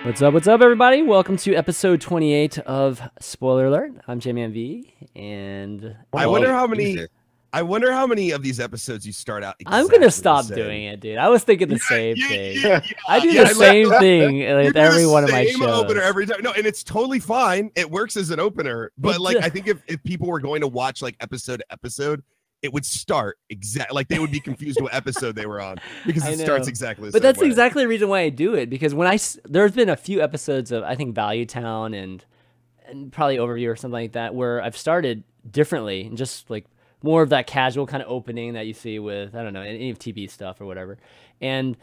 What's up, everybody? Welcome to episode 28 of Spoiler Alert. I'm J-Man V, and I wonder how many of these episodes you start out. I'm gonna stop doing it, dude. I was thinking the same thing. I do the same thing with every one of my shows. Opener every time. No, and it's totally fine. It works as an opener, but like I think if people were going to watch like episode to episode, it would start exactly like they would be confused what episode they were on because it starts exactly the same But that's way. exactly the reason why I do it, because when there's been a few episodes of I think Value Town and probably Overview or something like that where I've started differently and just like more of that casual kind of opening that you see with, I don't know, any of TV stuff or whatever. And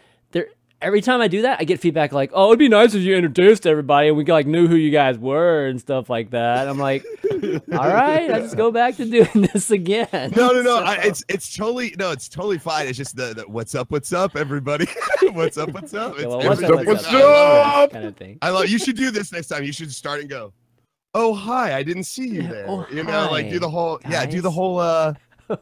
every time I do that, I get feedback like, "Oh, it'd be nice if you introduced everybody and we like knew who you guys were and stuff like that." I'm like, "All right, I just go back to doing this again." No. It's totally fine. It's just the what's up, everybody. What's up? What's up kind of thing. I love. You should do this next time. You should start and go, "Oh, hi, I didn't see you there." Oh, you know, like do the whole guys. do the whole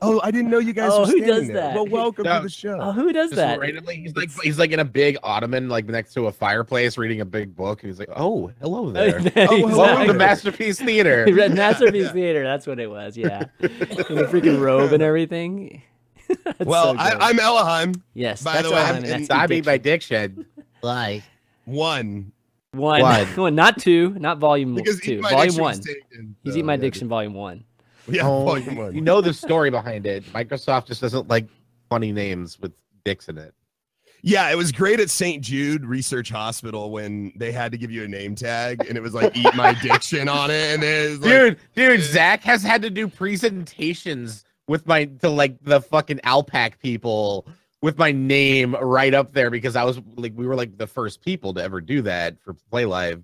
oh, I didn't know you guys were who standing does there. that? Well, welcome to the show. Oh, who does that? Randomly, he's like in a big ottoman, like next to a fireplace, reading a big book, and he's like, "Oh, hello there. Welcome to Masterpiece Theater." Masterpiece Theater. That's what it was. Yeah, in the freaking robe and everying. Well, so I'm Ellohime. Yes, by the way, I mean my diction. Like one, not two, not volume because 2, Eat My volume Diction 1. was taken, He's so, Eat My yeah, Diction, volume 1. Yeah, volume 1. You know the story behind it. Microsoft just doesn't like funny names with dicks in it. Yeah, it was great at St. Jude Research Hospital when they had to give you a name tag and it was like "Eat My Diction" on it, and it was dude, Zach has had to do presentations with the fucking Alpac people with my name right up there because we were like the first people to ever do that for Play Live.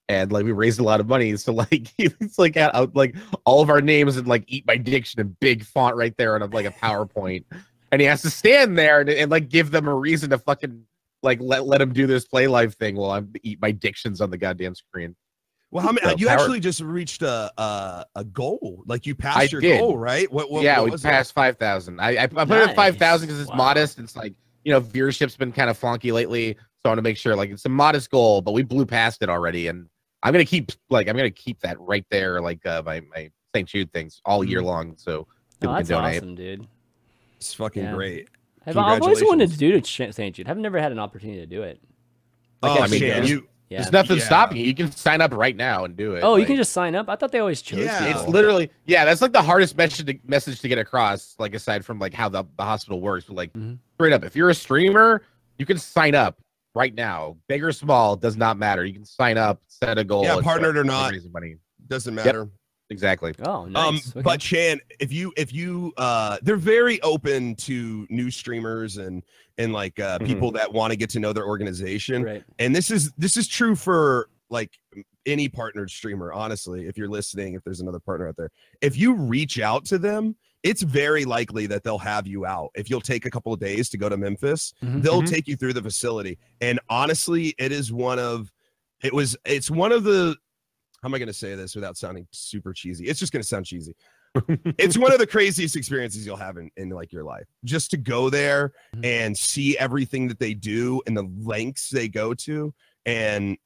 And like we raised a lot of money, so like it's like like all of our names and like "Eat My Diction" in big font right there on like a PowerPoint, and he has to stand there and like give them a reason to fucking like let him do this Play Live thing while I'm "Eat My Dictions" on the goddamn screen. Well, how many? You actually just reached a goal, like you passed your goal, right? What we passed 5,000. I put it at 5,000 because it's modest. It's like, you know, viewership's been kind of flunky lately, so I want to make sure like it's a modest goal, but we blew past it already, and I'm gonna keep that right there, like my St. Jude things all year long, so people can donate. Awesome, dude. It's fucking great. I've always wanted to do St. Jude. I've never had an opportunity to do it. Like, there's nothing stopping you. You can sign up right now and do it. Oh, you can just sign up? I thought they always chose. Yeah, it's literally that's like the hardest message to get across. Like aside from like how the hospital works, but like straight up, if you're a streamer, you can sign up right now. Big or small does not matter. You can sign up, set a goal. Yeah, partnered or not, money doesn't matter. Yep, exactly. Oh, nice. Okay. But Chan, if you they're very open to new streamers and like people that want to get to know their organization. Right. And this is true for like any partnered streamer, honestly. If you're listening, if there's another partner out there, if you reach out to them, it's very likely that they'll have you out. If you'll take a couple of days to go to Memphis, they'll take you through the facility. And honestly, it's one of the, how am I going to say this without sounding super cheesy? It's just going to sound cheesy. It's one of the craziest experiences you'll have in like your life, just to go there and see everything that they do and the lengths they go to, and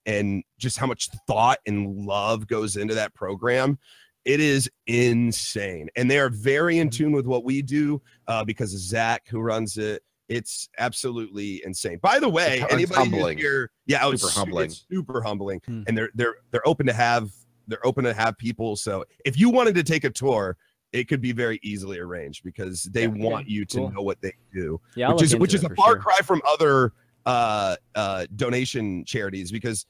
just how much thought and love goes into that program. It is insane, and they are very in tune with what we do because of Zach, who runs it. It's absolutely insane. By the way, anybody who's here, super humbling. It's super humbling, and they're open to have people. So if you wanted to take a tour, it could be very easily arranged because they want you to know what they do. Yeah, which is a far cry from other donation charities, because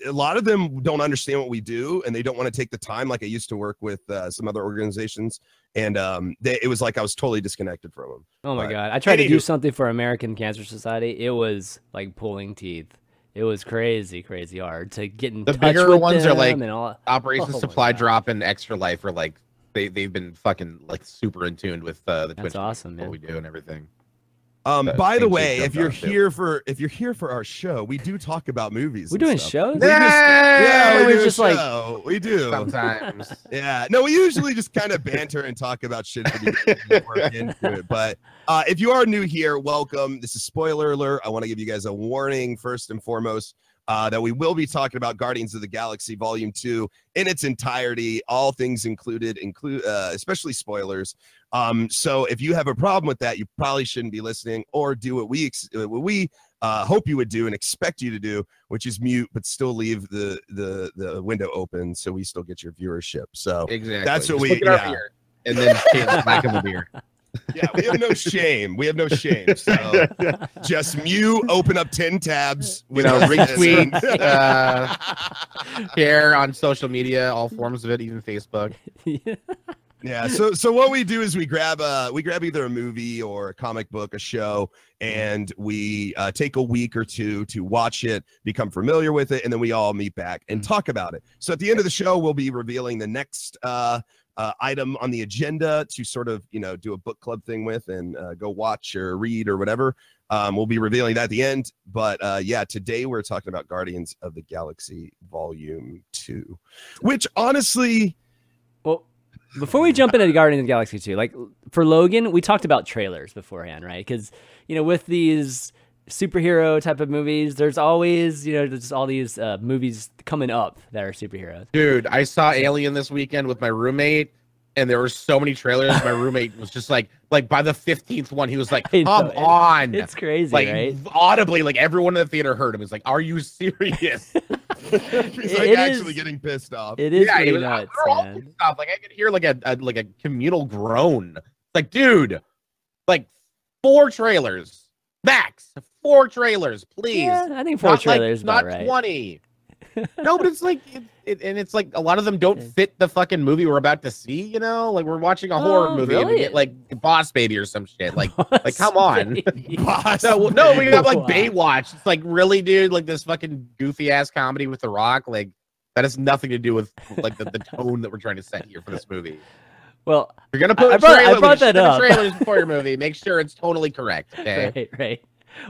a lot of them don't understand what we do and they don't want to take the time. Like I used to work with some other organizations, and it was like I was totally disconnected from them. Oh my God. I tried to do something for American Cancer Society. It was like pulling teeth. It was crazy hard to get in touch with them. The bigger ones are like Operation Supply Drop and Extra Life are like, they've been fucking like super in tune with the Twitch. That's awesome, man. What we do and everything. By the way, if you're here for our show, we do talk about movies. We're doing shows? We do sometimes. Yeah, no, we usually just kind of banter and talk about shit and work into it. But if you are new here, welcome. This is Spoiler Alert. I want to give you guys a warning first and foremost. that we will be talking about Guardians of the Galaxy Volume 2 in its entirety, all things included, especially spoilers. So if you have a problem with that, you probably shouldn't be listening, or do what we hope you would do and expect you to do, which is mute, but still leave the window open so we still get your viewership. So exactly, that's what we beer, and then back of a beer. Yeah, we have no shame. We have no shame. So just mute, open up 10 tabs. Retweet, share on social media, all forms of it, even Facebook. Yeah. So what we do is we grab either a movie or a comic book, a show, and we take a week or two to watch it, become familiar with it, and then we all meet back and talk about it. So at the end of the show, we'll be revealing the next item on the agenda to sort of, do a book club thing with and go watch or read or whatever. We'll be revealing that at the end. But yeah, today we're talking about Guardians of the Galaxy Volume 2, which honestly... Well, before we jump into the Guardians of the Galaxy 2, like for Logan, we talked about trailers beforehand, right? Because, with these superhero type of movies, there's always, just all these movies coming up that are superheroes. Dude, I saw Alien this weekend with my roommate, and there were so many trailers. My roommate was just like by the 15th one, he was like, come on. It's crazy, like, right? Audibly, like everyone in the theater heard him. He's like, are you serious? He's like actually getting pissed off. It is pretty nuts, man. Pissed off. Like I could hear like a communal groan. It's like, dude, like 4 trailers. Max, 4 trailers, please. Yeah, I think 4 trailers not right. 20. No, but it's like, and it's like a lot of them don't fit the fucking movie we're about to see. Like we're watching a horror movie and we get like Boss Baby or some shit. Like come on. No, we got like Baywatch. It's like, really, dude? Like this fucking goofy ass comedy with The Rock. Like that has nothing to do with like the tone that we're trying to set here for this movie. Well, you're gonna put I brought that up. trailers before your movie. Make sure it's totally correct. Okay. Right.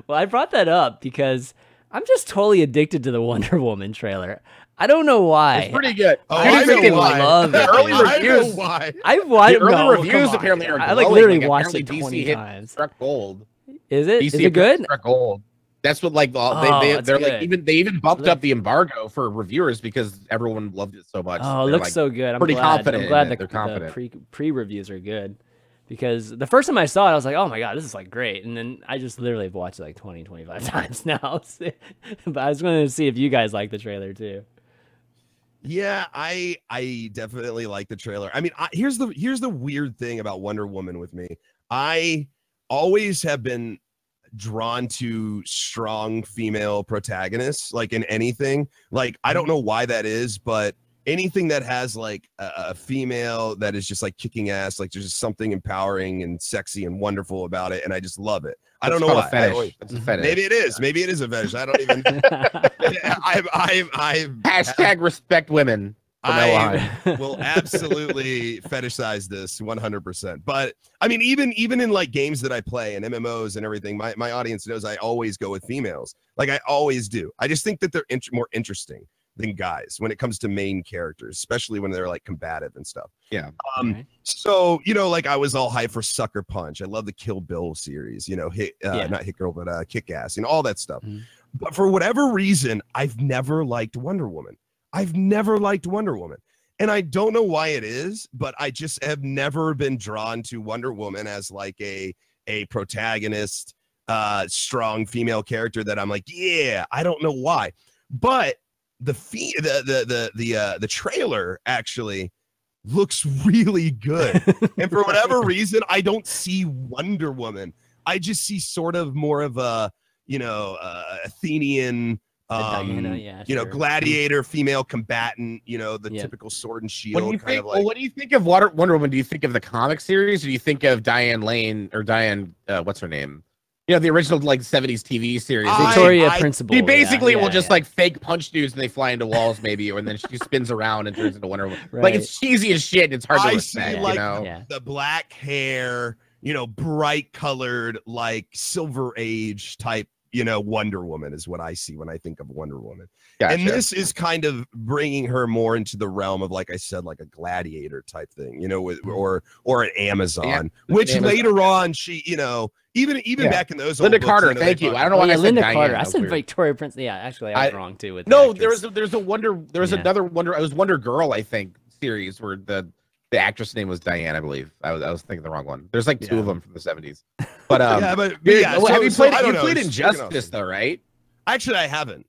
Well, I brought that up because I'm just totally addicted to the Wonder Woman trailer. I don't know why. It's pretty good. Oh, I freaking love it. The early reviews. I've watched the early reviews apparently are glowing. I literally watched it 20 times. Struck gold. Is it? DC Is it good? Struck gold. That's what like they're like they even bumped up the embargo for reviewers because everyone loved it so much. Oh, it looks so good. I'm pretty glad. confident. I'm glad they're confident. The pre-reviews are good. Because the first time I saw it, I was like, oh my God, this is like great. And then I just literally have watched it like 20, 25 times now. But I was going to see if you guys like the trailer too. Yeah, I definitely like the trailer. I mean, here's the weird thing about Wonder Woman with me. I always have been drawn to strong female protagonists, like in anything. Like, I don't know why that is, but anything that has like a female that is just like kicking ass, like there's just something empowering and sexy and wonderful about it, and I just love it. I don't know why. That's a fetish. Maybe it is. Maybe it is a fetish. I don't even. I hashtag respect women. I will absolutely fetishize this 100%. But I mean, even in like games that I play and MMOs and everything, my audience knows I always go with females. Like I always do. I just think that they're more interesting than guys when it comes to main characters, especially when they're like combative and stuff. Yeah. So, like I was all hyped for Sucker Punch. I love the Kill Bill series, not Hit Girl, but Kick Ass, all that stuff. But for whatever reason, I've never liked Wonder Woman. And I don't know why it is, but I just have never been drawn to Wonder Woman as like a protagonist, strong female character that I'm like, yeah, I don't know why. But the trailer actually looks really good. And for whatever reason, I don't see Wonder Woman. I just see sort of more of a, Athenian, gladiator, female combatant, the typical sword and shield. When you think of Wonder Woman, do you think of the comic series, or do you think of Diane Lane or Diane, what's her name? The original like 70s TV series. Victoria Principal. She basically will just like fake punch dudes and they fly into walls maybe, and then she spins around and turns into Wonder Woman. Right. Like it's cheesy as shit. And it's hard to respect, see, like, the black hair, bright colored, like Silver Age type you know, Wonder Woman is what I see when I think of Wonder Woman. Gotcha. And this is kind of bringing her more into the realm of, like I said, like a gladiator type thing, you know, or an Amazon, which later on she, you know, even back in those Linda old Carter, books, you know, thank you. I don't know why I said Linda Diana. Carter. I That said was weird. Victoria Prince. Yeah, actually, I was wrong too with No, the there's actress. another Wonder. It was Wonder Girl, I think, series where the actress name was Diane, I believe. I was thinking the wrong one. There's like two of them from the 70s. But dude, have you played? You played Injustice though, right? Actually, I haven't.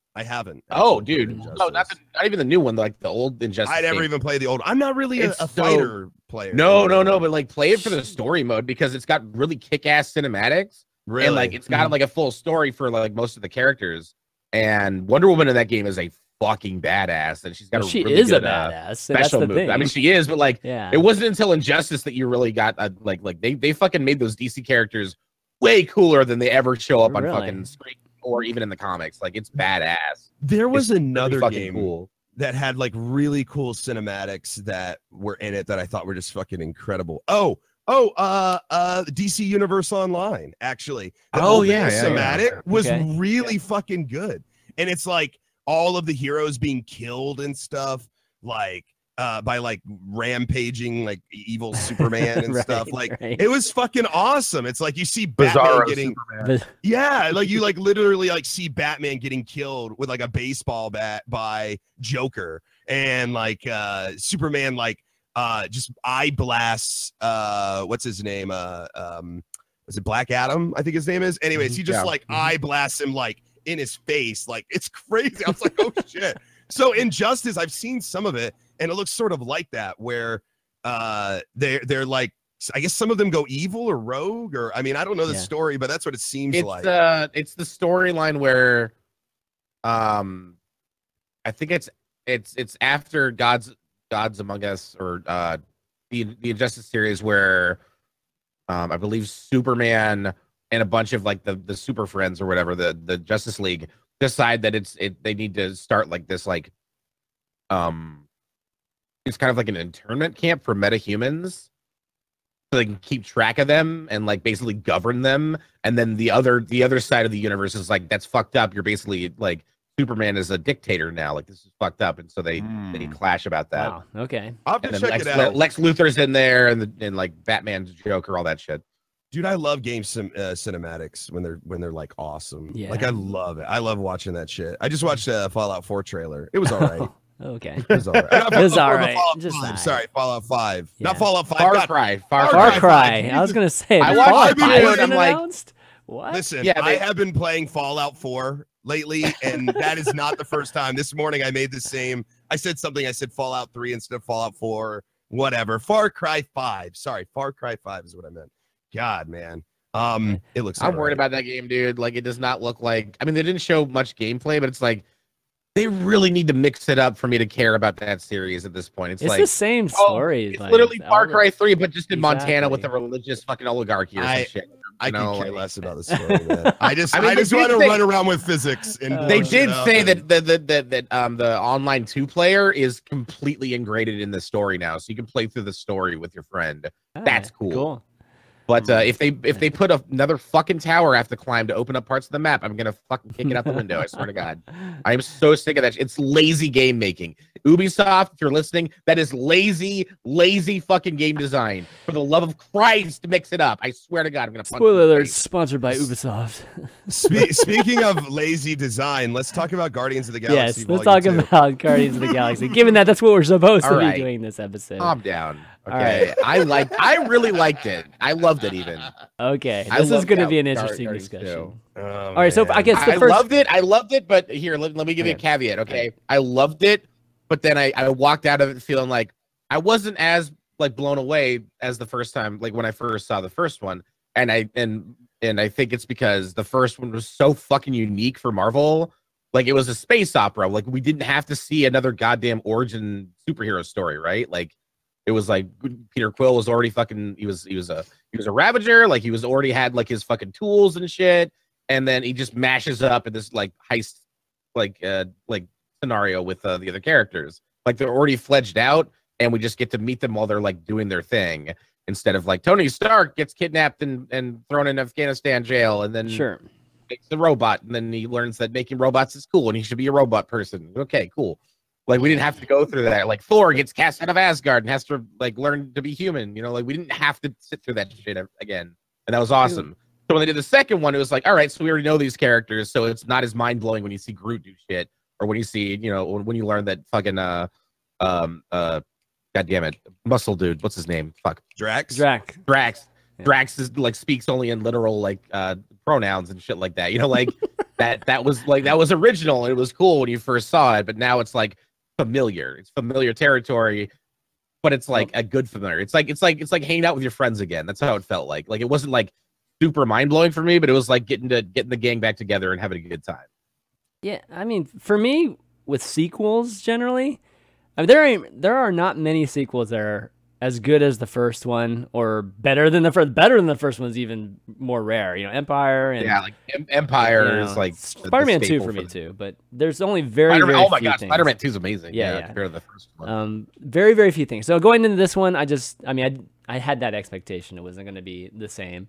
Oh, dude, no, not even the new one, like the old Injustice. I never even played the old. I'm not really a fighter player. No, but like play it for the story mode because it's got really kick-ass cinematics. Really? And like it's got like a full story for like most of the characters. And Wonder Woman in that game is a fucking badass, and she's got she really is good, a badass. special that's the move. thing. I mean, she is, but like it wasn't until Injustice that you really got like they fucking made those DC characters way cooler than they ever show up on fucking screen or even in the comics. Like it's badass. There was another really game cool that had like really cool cinematics that were in it that I thought were just fucking incredible. DC Universe Online, actually. The cinematic was really fucking good. And it's like all of the heroes being killed and stuff, like by like rampaging like evil Superman and stuff. Like it was fucking awesome. It's like you see Batman getting like you like literally like see Batman getting killed with like a baseball bat by Joker, and like Superman like just eye blasts what's his name, was it Black Adam, I think his name is. Anyways, he just like eye blasts him like in his face. Like it's crazy. I was like, oh shit. So Injustice, I've seen some of it and it looks sort of like that, where they're like, I guess some of them go evil or rogue, or I mean, I don't know the story, but that's what it seems like. It's the storyline where I think it's after Gods Among Us, or the Injustice series, where I believe Superman and a bunch of like the Super Friends or whatever, the Justice League, decide that they need to start like this like it's kind of like an internment camp for metahumans, so they can keep track of them and like basically govern them. And then the other side of the universe is like, that's fucked up. You're basically like, Superman is a dictator now. Like, this is fucked up. And so they clash about that. Wow. Okay. I'll have to check it out. Lex Luthor's in there, and like Batman's Joker, all that shit. Dude, I love game cinematics when they're like awesome. Yeah. Like I love it. I love watching that shit. I just watched a Fallout 4 trailer. It was all right. Okay. It was all right. It was all right. Sorry, Fallout 5. Yeah. Not Fallout 5. Far Cry. Far Cry. I was gonna say. I watched Far it, Cry I'm like, announced? What? Listen, I have been playing Fallout 4 lately, and that is not the first time. This morning I made the same. I said Fallout 3 instead of Fallout 4. Whatever. Far Cry 5. Sorry, Far Cry 5 is what I meant. God, man. It looks. I'm worried about that game, dude. Like, it does not look like. I mean, they didn't show much gameplay, but it's like they really need to mix it up for me to care about that series at this point. It's like the same story. It's like, literally Far Cry 3, but just in Montana with a religious fucking oligarchy or some shit. I can care less about the story. Man. I just want to run around with physics. And they did say that the online 2-player is completely integrated in the story now, so you can play through the story with your friend. That's cool. But if they put another fucking tower I have to climb to open up parts of the map, I'm gonna fucking kick it out the window. I swear to God, I am so sick of that. It's lazy game making. Ubisoft, if you're listening, that is lazy fucking game design. For the love of Christ, mix it up. I swear to God, I'm gonna. Spoiler alert! Sponsored by Ubisoft. Speaking of lazy design, let's talk about Guardians of the Galaxy. Yes, let's talk about Guardians of the Galaxy. Given that that's what we're supposed to be doing this episode. Calm down. Okay, I really liked it. I loved it even. Okay, this is going to be an interesting discussion. All right, so I guess I loved it, but here, let me give you a caveat, okay? I loved it, but then I walked out of it feeling like I wasn't as like blown away as the first time, like when I first saw the first one, and I think it's because the first one was so fucking unique for Marvel. Like, it was a space opera. Like, we didn't have to see another goddamn origin superhero story, right? Like, it was like Peter Quill was already fucking. He was a Ravager. Like, he was already had like his fucking tools and shit. And then he just mashes up in this like heist like scenario with the other characters. Like, they're already fledged out, and we just get to meet them while they're like doing their thing, instead of like Tony Stark gets kidnapped and thrown in Afghanistan jail, and then makes a robot, and then he learns that making robots is cool, and he should be a robot person. Okay, cool. Like we didn't have to go through that. Like Thor gets cast out of Asgard and has to like learn to be human. You know, like we didn't have to sit through that shit again, and that was awesome. So when they did the second one, it was like, all right, so we already know these characters, so it's not as mind blowing when you see Groot do shit, or when you see, you know, when you learn that fucking God damn it, muscle dude, what's his name? Fuck, Drax. Yeah. Drax is like speaks only in literal like pronouns and shit like that. You know, like that was original and it was cool when you first saw it, but now it's like familiar. It's familiar territory, but it's like a good familiar. It's like hanging out with your friends again. That's how it felt like. Like it wasn't like super mind blowing for me, but it was like getting the gang back together and having a good time. Yeah, I mean, for me, with sequels generally, I mean, there are not many sequels that are as good as the first one, or better than the first. Better than the first one's even more rare. You know, Empire and like Empire is like Spider-Man 2 for me too. But there's only very few things. Spider-Man 2 is amazing. Yeah, compared to the first one. Very, very few things. So going into this one, I had that expectation it wasn't going to be the same.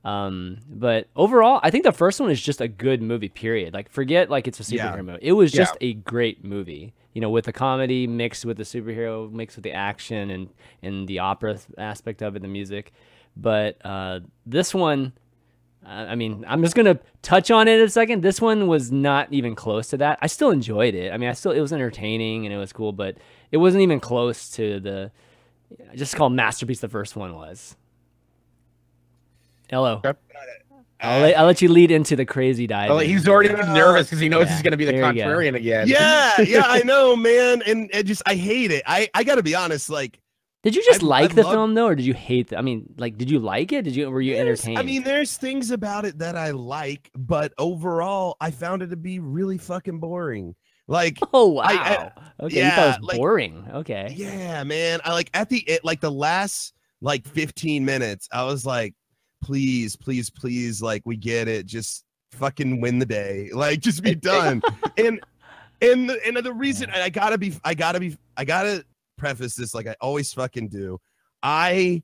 But overall, I think the first one is just a good movie, period. Like, forget like it's a superhero movie. It was just a great movie, you know, with the comedy mixed with the superhero, mixed with the action and the opera aspect of it, the music. But this one, I mean, I'm just gonna touch on it in a second. This one was not even close to that. I still enjoyed it. I mean, it was entertaining and it was cool, but it wasn't even close to the just called masterpiece the first one was. Hello. I'll let you lead into the crazy dive. Oh, he's already nervous because he knows he's going to be the contrarian again. Yeah, I know, man. And I hate it. I got to be honest. Like, did you just like the film though, or did you hate it? I mean, like, did you like it? Were you entertained? I mean, there's things about it that I like, but overall, I found it to be really fucking boring. Like, oh wow, okay, you thought it was boring. Okay, yeah, man. I like the last like 15 minutes, I was like, please, like, we get it, just fucking win the day, like, just be done. and the reason I gotta preface this like I always fucking do. I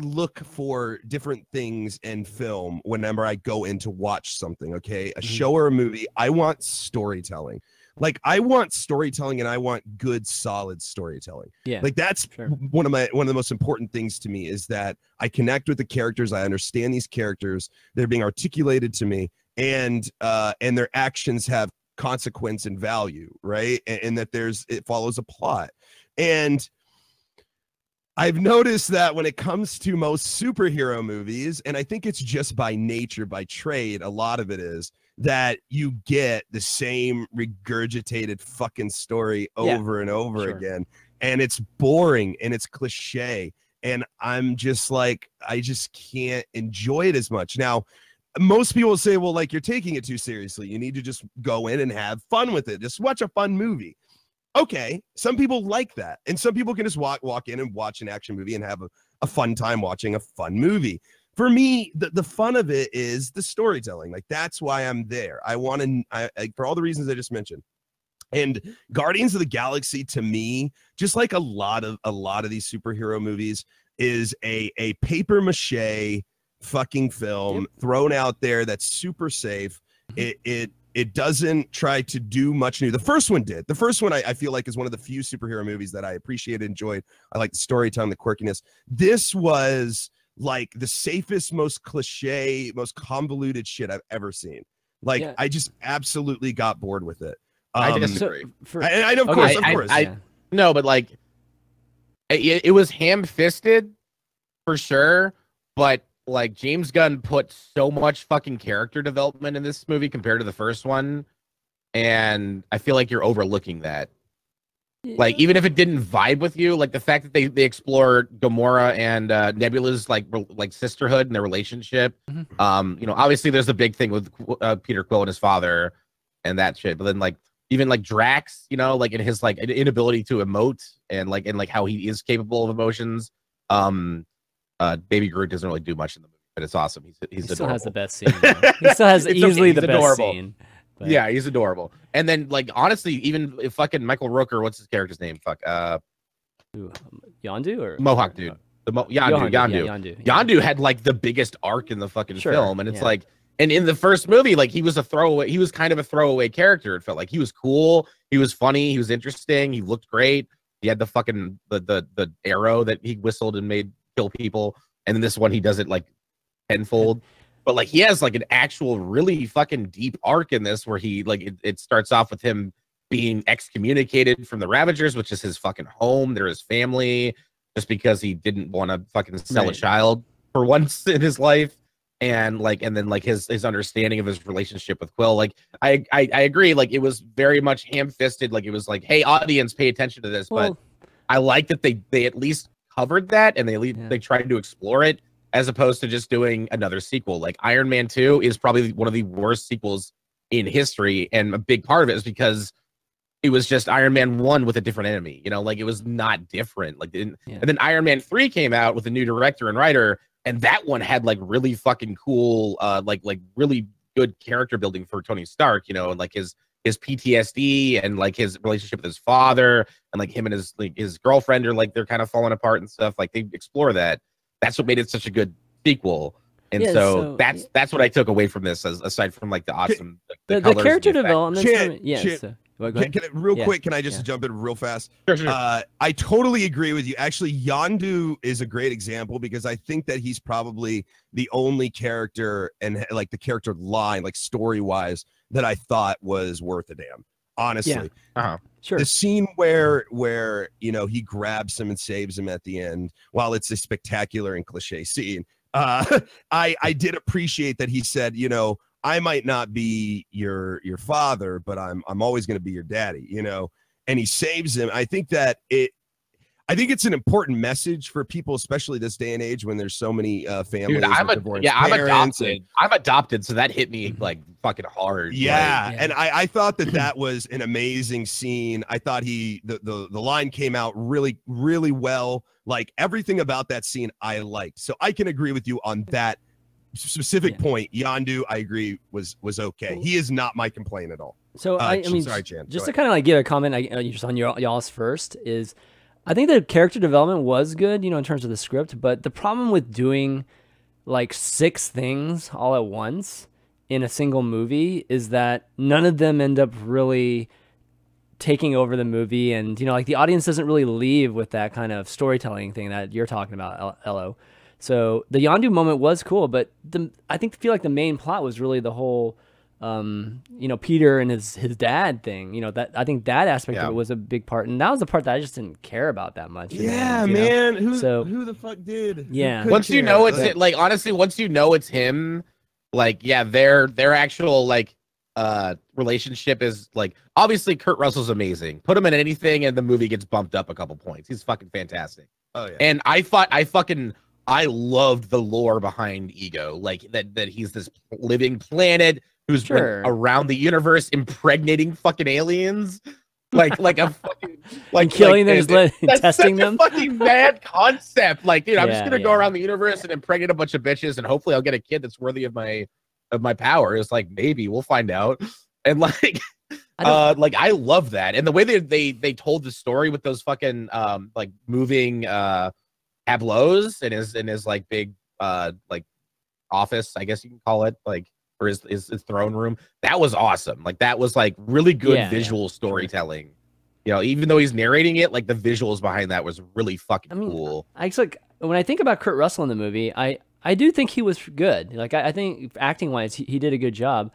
look for different things in film whenever I go in to watch something, okay? A show or a movie. I want storytelling. Like, I want storytelling, and I want good, solid storytelling. Yeah. Like, that's one of the most important things to me, is that I connect with the characters. I understand these characters. They're being articulated to me, and their actions have consequence and value, right? And that it follows a plot. And I've noticed that when it comes to most superhero movies, and I think it's just by nature, by trade, a lot of it is that you get the same regurgitated fucking story over and over again. And it's boring and it's cliche. And I'm just like, I just can't enjoy it as much. Now, most people say, well, like, you're taking it too seriously. You need to just go in and have fun with it. Just watch a fun movie. Okay, some people like that, and some people can just walk in and watch an action movie and have a fun time watching a fun movie. For me, the fun of it is the storytelling. Like, that's why I'm there. I want to, for all the reasons I just mentioned. And Guardians of the Galaxy, to me, just like a lot of these superhero movies, is a paper mache fucking film thrown out there that's super safe. It doesn't try to do much new. The first one did. The first one I feel like is one of the few superhero movies that I appreciated, enjoyed. I like the storytelling, the quirkiness. This was like the safest, most cliche, most convoluted shit I've ever seen. Like, I just absolutely got bored with it. I disagree. I know, of course. No, but like, it was ham-fisted for sure, but like, James Gunn put so much fucking character development in this movie compared to the first one, and I feel like you're overlooking that. Like, even if it didn't vibe with you, like the fact that they explore Gamora and Nebula's like sisterhood and their relationship. You know, obviously there's a big thing with Peter Quill and his father and that shit, but then like even like Drax, you know, like in his like inability to emote and like how he is capable of emotions. Baby Groot doesn't really do much in the movie, but it's awesome. He still has the best scene. He still has easily the best scene. But... yeah, he's adorable. And then, like, honestly, even if fucking Michael Rooker, what's his character's name? Fuck, Yondu or Mohawk dude. Yondu, Yeah, Yondu. Yondu. Yeah. Yondu had like the biggest arc in the fucking Sure, film, and it's yeah. like, and in the first movie, like he was a throwaway. He was kind of a throwaway character. It felt like he was cool, he was funny, he was interesting, he looked great. He had the fucking the arrow that he whistled and made kill people, and then this one he does it like tenfold. But like he has like an actual really fucking deep arc in this where he like it starts off with him being excommunicated from the Ravagers, which is his fucking home. They're his family, just because he didn't want to fucking sell a child for once in his life. And then his understanding of his relationship with Quill. Like I agree, like it was very much ham-fisted. Like it was like, hey, audience, pay attention to this. But I like that they at least covered that, and they tried to explore it, as opposed to just doing another sequel. Like Iron Man 2 is probably one of the worst sequels in history, and a big part of it is because it was just Iron Man 1 with a different enemy. You know, like it was not different. Like, and then Iron Man 3 came out with a new director and writer, and that one had like really fucking cool, like really good character building for Tony Stark. You know, and like his PTSD and like his relationship with his father, and like him and his girlfriend are like they're kind of falling apart and stuff. Like they explore that. That's what made it such a good sequel. And so that's what I took away from this, aside from like the awesome the character development. Real quick, can I just jump in real fast? Sure. I totally agree with you. Actually, Yondu is a great example because I think that he's probably the only character and like the character line, like story wise, that I thought was worth a damn. Honestly, Sure. The scene where you know he grabs him and saves him at the end, while it's a spectacular and cliche scene, I did appreciate that he said, you know, I might not be your father, but I'm always going to be your daddy, you know, and he saves him. I think it's an important message for people, especially this day and age when there's so many families. Dude, I'm adopted. I'm adopted, so that hit me like fucking hard. And I thought that was an amazing scene. I thought the line came out really, really well. Like everything about that scene I liked. So I can agree with you on that specific point. Yondu, I agree, was okay. He is not my complaint at all. So I mean, sorry, Chan. Just to kind of like give a comment, just on y'all's first is, I think the character development was good, you know, in terms of the script. But the problem with doing like 6 things all at once in a single movie is that none of them end up really taking over the movie, and you know, like the audience doesn't really leave with that kind of storytelling thing that you're talking about, Ello. So the Yondu moment was cool, but I feel like the main plot was really the whole, you know, Peter and his dad thing. You know, that I think that aspect of it was a big part, and that was the part that I just didn't care about that much. Yeah, man. Who the fuck did? Yeah. Once you know it's like honestly, once you know it's him, like their actual like relationship is like, obviously Kurt Russell's amazing. Put him in anything and the movie gets bumped up a couple points. He's fucking fantastic. Oh yeah. And I loved the lore behind Ego, like that he's this living planet who's been around the universe impregnating fucking aliens, like a fucking like killing them, testing them. Fucking mad concept. Like, dude, I'm just gonna go around the universe and impregnate a bunch of bitches, and hopefully I'll get a kid that's worthy of my power. It's like, maybe we'll find out. And like, I love that, and the way they told the story with those fucking like moving tableaus in his like big like office, I guess you can call it, like, or his throne room. That was awesome. Like that was like really good visual storytelling. You know, even though he's narrating it, like the visuals behind that was really fucking cool. Like when I think about Kurt Russell in the movie, I do think he was good. Like I think acting wise, he did a good job.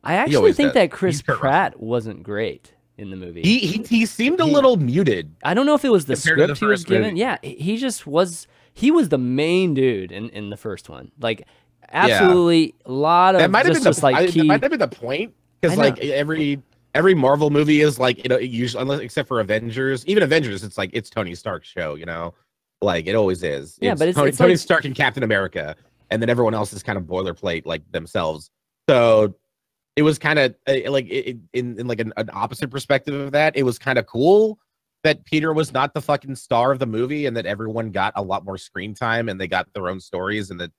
I actually think that Chris Pratt wasn't great in the movie. He seemed a little muted. I don't know if it was the script he was given. Yeah, he just was. He was the main dude in the first one. Like, absolutely, a lot of that might have been that might have been the point, because like every Marvel movie is like, you know, usually except for Avengers, even Avengers, it's like it's Tony Stark's show, you know, like it always is. Yeah, but it's Tony Stark and Captain America, and then everyone else is kind of boilerplate like themselves. So it was kind of like in like an opposite perspective of that. It was kind of cool that Peter was not the fucking star of the movie, and that everyone got a lot more screen time and they got their own stories, and that.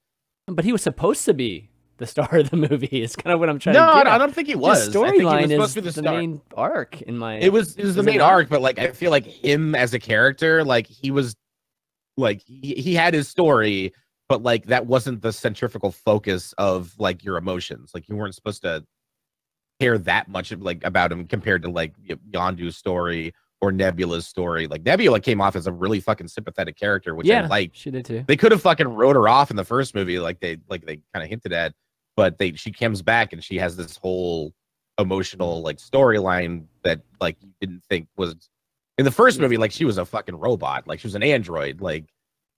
But he was supposed to be the star of the movie. Is kind of what I'm trying to get at. I don't think he was. The storyline is the main arc in my. It was the main arc, but like I feel like him as a character, like he was Like he had his story, but like that wasn't the centrifugal focus of like your emotions. Like you weren't supposed to care that much like about him compared to like Yondu's story or Nebula's story. Like Nebula came off as a really fucking sympathetic character, which I liked. She did too. They could have fucking wrote her off in the first movie, like they kind of hinted at, but she comes back and she has this whole emotional like storyline that like you didn't think was in the first movie. Like she was a fucking robot, like she was an android, like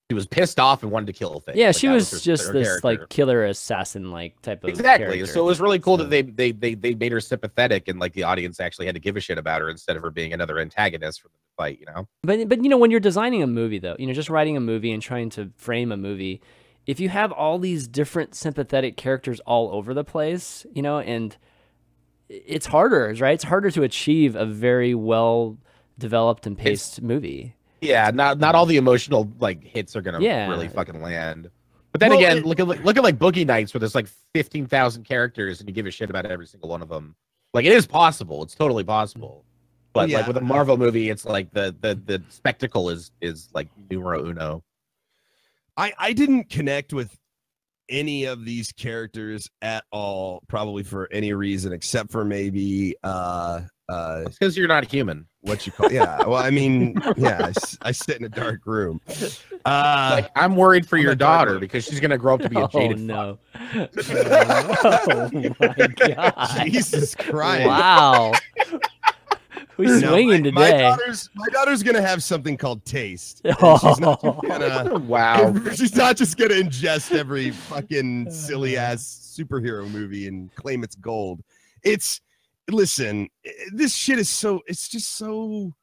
she was pissed off and wanted to kill things. Yeah, like, she was just this character. Like killer assassin like type of exactly. character. So it was really cool that they made her sympathetic and like the audience actually had to give a shit about her instead of her being another antagonist for the fight, you know. But you know, when you're designing a movie though, you know, just writing a movie and trying to frame a movie, if you have all these different sympathetic characters all over the place, you know, and it's harder, right? It's harder to achieve a very well developed and paced movie. Yeah, not all the emotional like hits are gonna really fucking land. But then again, look at like Boogie Nights where there's like 15,000 characters and you give a shit about every single one of them. Like it is possible, it's totally possible. But like with a Marvel movie, it's like the spectacle is like numero uno. I didn't connect with any of these characters at all, probably for any reason except for maybe it's because you're not human. What you call well, I mean, yeah, I sit in a dark room. Like I'm worried for your daughter because she's gonna grow up to be a jaded no. fuck. Oh my god. Jesus Christ. Wow. We're swinging today. My daughter's gonna have something called taste. Oh. She's not just gonna, wow. She's not just gonna ingest every fucking silly ass superhero movie and claim it's gold. Listen, this shit is so. It's just so.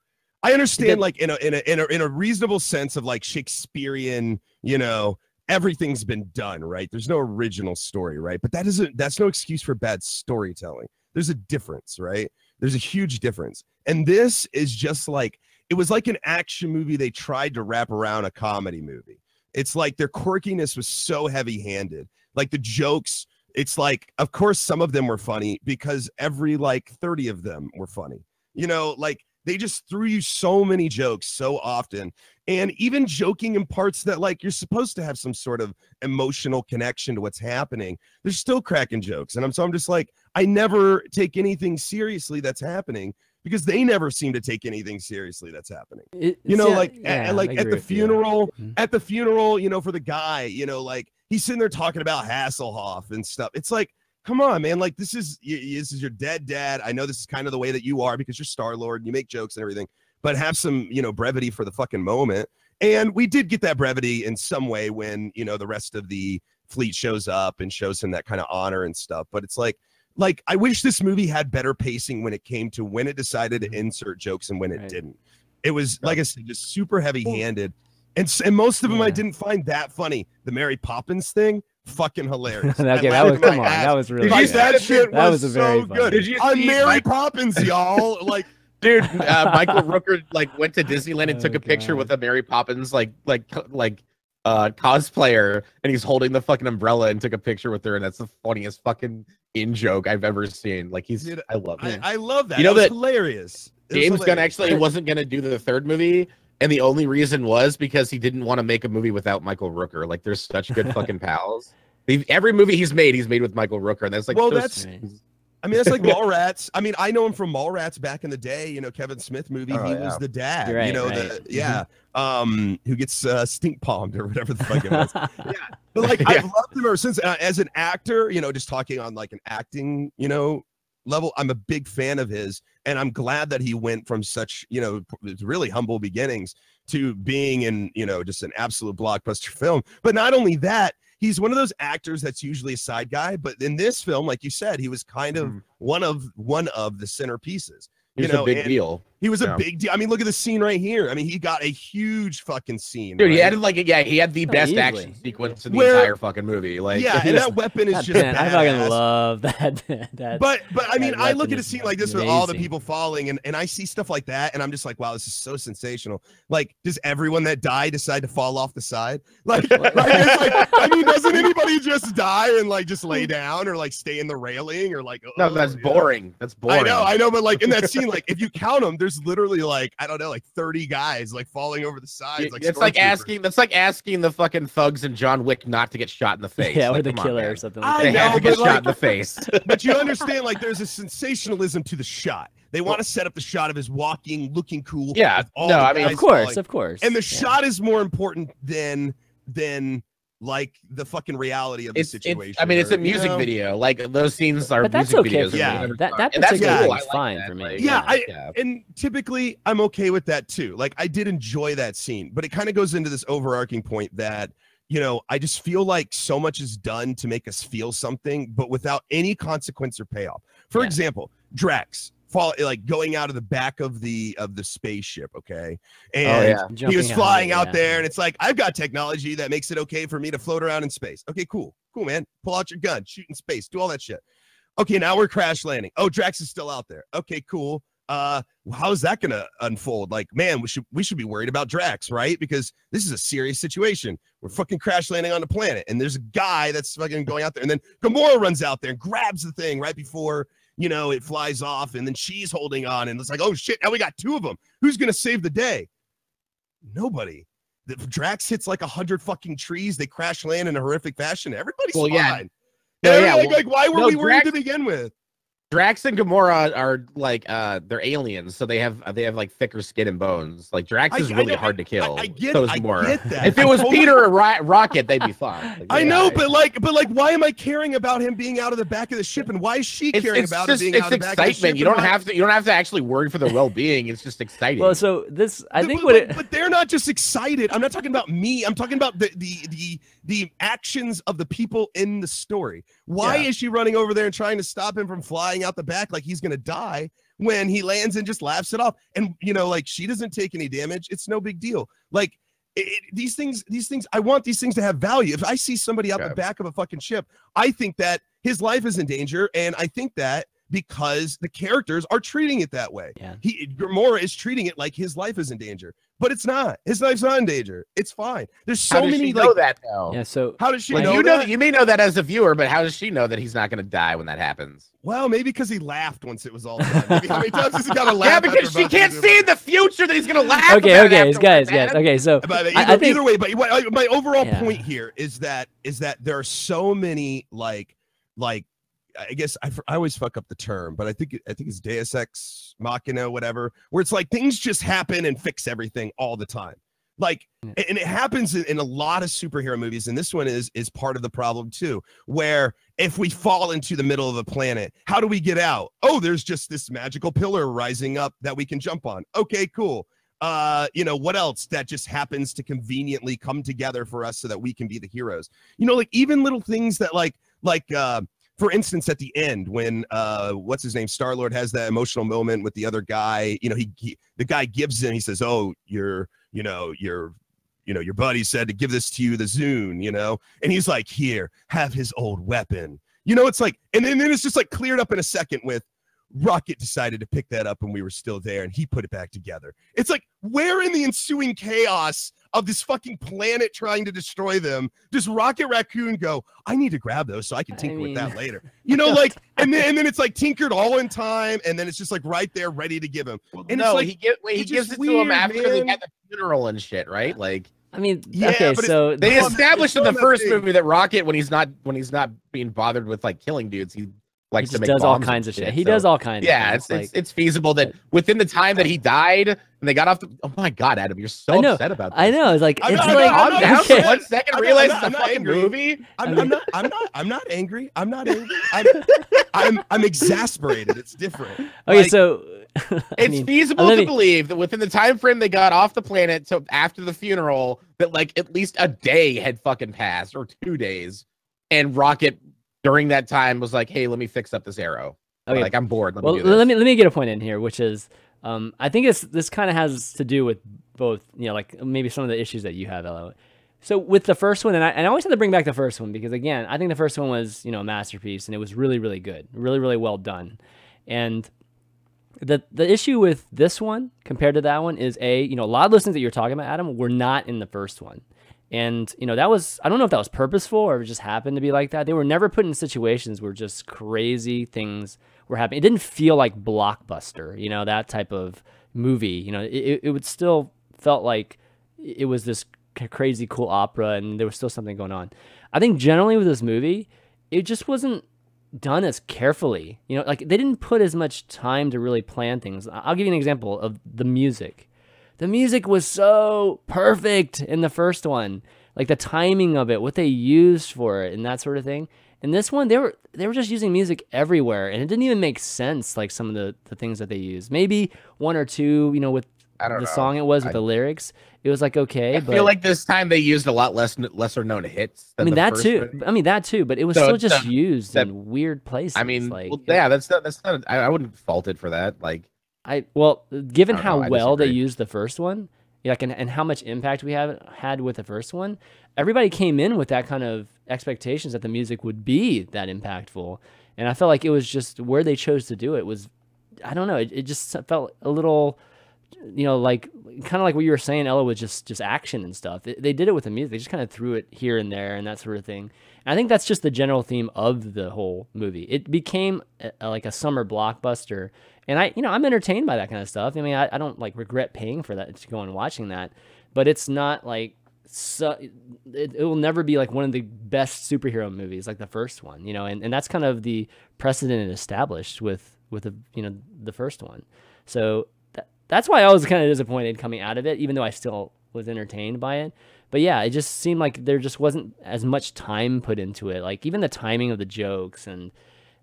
I understand, like in a reasonable sense of like Shakespearean, you know, everything's been done, right? There's no original story, right? But that's no excuse for bad storytelling. There's a difference, right? There's a huge difference. And this is just like, it was like an action movie they tried to wrap around a comedy movie. It's like their quirkiness was so heavy-handed. Like the jokes, it's like, of course, some of them were funny because every like 30 of them were funny. You know, like they just threw you so many jokes so often. And even joking in parts that like you're supposed to have some sort of emotional connection to what's happening, they're still cracking jokes. And I'm just like, I never take anything seriously that's happening because they never seem to take anything seriously that's happening. At the funeral, you know, for the guy, you know, like he's sitting there talking about Hasselhoff and stuff. It's like, come on, man. Like this is your dead dad. I know this is kind of the way that you are because you're Star-Lord and you make jokes and everything, but have some, you know, brevity for the fucking moment. And we did get that brevity in some way when, you know, the rest of the fleet shows up and shows him that kind of honor and stuff. But it's like I wish this movie had better pacing when it came to when it decided to insert jokes and when it didn't. It was, like I said, just super heavy-handed. And most of them I didn't find that funny. The Mary Poppins thing, fucking hilarious. Okay, that was really good. That shit was a very so good. Did you see Mary Poppins, y'all? Like, dude, Michael Rooker like went to Disneyland and took a picture with a Mary Poppins like cosplayer, and he's holding the fucking umbrella and took a picture with her, and that's the funniest fucking in joke I've ever seen. Like I love it. I love that. You know, that was hilarious. James Gunn actually wasn't gonna do the third movie, and the only reason was because he didn't want to make a movie without Michael Rooker. Like they're such good fucking pals. Every movie he's made with Michael Rooker, and that's like that's like Mallrats. I mean, I know him from Mallrats back in the day. You know, Kevin Smith movie. He was the dad. Right, you know, who gets stink palmed or whatever the fuck it was. But like I've loved him ever since. As an actor, you know, just talking on like an acting, you know, level, I'm a big fan of his, and I'm glad that he went from such, you know, really humble beginnings to being in, you know, just an absolute blockbuster film. But not only that, he's one of those actors that's usually a side guy, but in this film, like you said, he was kind of one of the centerpieces. He was a big deal. He was a big deal. I mean, look at the scene right here. I mean, he got a huge fucking scene. Dude, he had he had the best action sequence in the entire fucking movie. Like, and that weapon is just badass. I fucking love that. But I mean, I look at a scene like this with all the people falling, and I see stuff like that, and I'm just like, wow, this is so sensational. Like, does everyone that died decide to fall off the side? Like, it's like, I mean, doesn't anybody just die and like just lay down or like stay in the railing or like? No, that's boring. That's boring. I know, but like in that scene, like if you count them, there's there's literally like, I don't know, like 30 guys like falling over the sides. Like that's like asking the fucking thugs in John Wick not to get shot in the face. Yeah, like, or the come on, killer man. or something like I that. They have know, to get but, shot in the face. But you understand, like, there's a sensationalism to the shot. They want to set up the shot of his walking, looking cool. Yeah, with all no, the I mean, guys Of course, falling. of course. And the shot is more important than like the fucking reality of the situation. I mean, it's or, a music you know? video. Like those scenes are But that's music okay videos. for Yeah. me. That And that's particular cool. thing I is like fine that, for me. like, Yeah, and typically I'm okay with that too. Like I did enjoy that scene, but it kind of goes into this overarching point that, you know, I just feel like so much is done to make us feel something, but without any consequence or payoff. For example, Drax like going out of the back of the spaceship, okay, and he was flying out there, and it's like, I've got technology that makes it okay for me to float around in space. Okay, cool, man. Pull out your gun, shoot in space, do all that shit. Okay, now we're crash landing. Oh, Drax is still out there. Okay, cool. How's that gonna unfold? Like, man, we should be worried about Drax, right? Because this is a serious situation. We're fucking crash landing on the planet, and there's a guy that's fucking going out there, and then Gamora runs out there and grabs the thing right before, you know, it flies off, and then she's holding on, and it's like, oh shit, now we got two of them. Who's gonna save the day? Nobody. The Drax hits like 100 fucking trees. They crash land in a horrific fashion. Everybody's fine. Like, why were we worried to begin with? Drax and Gamora are like they're aliens, so they have like thicker skin and bones. Like Drax is really hard to kill. I get that. If it was Peter or Rocket, they'd be fine. Like, I know, but why am I caring about him being out of the back of the ship, and why is she caring about him being out of the back of the ship? You don't have to actually worry for their well-being. It's just exciting. Well, so this, I think but they're not just excited. I'm not talking about me. I'm talking about the actions of the people in the story. Why is she running over there and trying to stop him from flying out the back like he's gonna die, when he lands and just laughs it off? And you know, like, she doesn't take any damage. It's no big deal. Like, these things, I want these things to have value. If I see somebody out the back of a fucking ship, I think that his life is in danger, and I think that because the characters are treating it that way. Yeah. Gamora is treating it like his life is in danger, but it's not. His life's not in danger. It's fine. There's so many. She know that though? Yeah. So how does she know that? That? You may know that as a viewer, but how does she know that he's not going to die when that happens? Well, maybe because he laughed once it was all done. Maybe how many times has he got to laugh? Yeah, because she can't see in the future that he's going to laugh. Okay, guys. Okay, so I think either way. But my overall point here is that there are so many like. I guess I always fuck up the term, but I think it's Deus Ex Machina, whatever, where it's like things just happen and fix everything all the time. Like, and it happens in a lot of superhero movies, and this one is part of the problem too, where if we fall into the middle of a planet, how do we get out? Oh, there's just this magical pillar rising up that we can jump on. Okay, cool. You know, what else that just happens to conveniently come together for us so that we can be the heroes? You know, like even little things that like for instance, at the end, when what's his name, Star-Lord has that emotional moment with the other guy, you know, the guy gives him, he says, "Oh, your buddy said to give this to you, the Zune," you know, and he's like, "Here, have his old weapon." You know, it's like, and then it's just like cleared up in a second with Rocket decided to pick that up when we were still there, and he put it back together. It's like, where in the ensuing chaos of this fucking planet trying to destroy them does Rocket Raccoon go, "I need to grab those so I can tinker with that later"? You know, like, and then it's like tinkered all in time, and then it's just like right there ready to give him. And no, it's like, he gives it to him after they had the funeral and shit, right? Like, I mean, yeah, okay, so they established in the first movie that Rocket, when he's not being bothered with like killing dudes, he likes to make does all bombs kinds of shit. so, He does all kinds of things. it's feasible that within the time that he died and they got off the, oh my god, Adam, you're so upset about this. I know. It's like, I'm it's not- like, I'm not- down okay. for 1 second, realize it's a fucking angry. movie. I'm not angry. I'm not angry. I'm exasperated. It's different. Okay, Like, so It's feasible to believe that within the time frame they got off the planet to after the funeral, that like at least a day had fucking passed or 2 days, and Rocket during that time was like, "Hey, let me fix up this arrow. Okay. Like, I'm bored. Let well, me do this." let me get a point in here, which is, I think this kind of has to do with both, you know, like maybe some of the issues that you have, Elo. So with the first one, and I always have to bring back the first one because, again, I think the first one was, you know, a masterpiece, and it was really, really good, really, really well done. And the issue with this one compared to that one is, you know, a lot of those things that you're talking about, Adam, were not in the first one. And, you know, that was, I don't know if that was purposeful or if it just happened to be like that. They were never put in situations where just crazy things were happening. It didn't feel like Blockbuster, you know, that type of movie. You know, it would still felt like it was this crazy cool opera, and there was still something going on. I think generally with this movie, it just wasn't done as carefully. You know, like they didn't put as much time to really plan things. I'll give you an example of the music. The music was so perfect in the first one, like the timing of it, what they used for it, and that sort of thing. In this one, they were just using music everywhere, and it didn't even make sense. Like some of the things that they used, maybe one or two, you know, with the song it was with the lyrics, it was like okay. I feel like this time they used a lot lesser known hits. Than that too. One. I mean that too, but it was still just used in weird places. I mean, like, well, yeah, that's not. I wouldn't fault it for that. Like, given how well they used the first one, like, and how much impact we had with the first one, everybody came in with that kind of expectations that the music would be that impactful, and I felt like it was just where they chose to do it was, I don't know, it just felt a little, you know, like kind of like what you were saying, Ella, with just action and stuff. They did it with the music. They just kind of threw it here and there and that sort of thing. And I think that's just the general theme of the whole movie. It became like a summer blockbuster. And I'm entertained by that kind of stuff. I mean, I don't like regret paying for that to go and watching that, but it's not like, so it will never be like one of the best superhero movies like the first one, you know, and that's kind of the precedent it established with the first one. So that's why I was kind of disappointed coming out of it, even though I still was entertained by it. But yeah, it just seemed like there just wasn't as much time put into it. Like even the timing of the jokes, and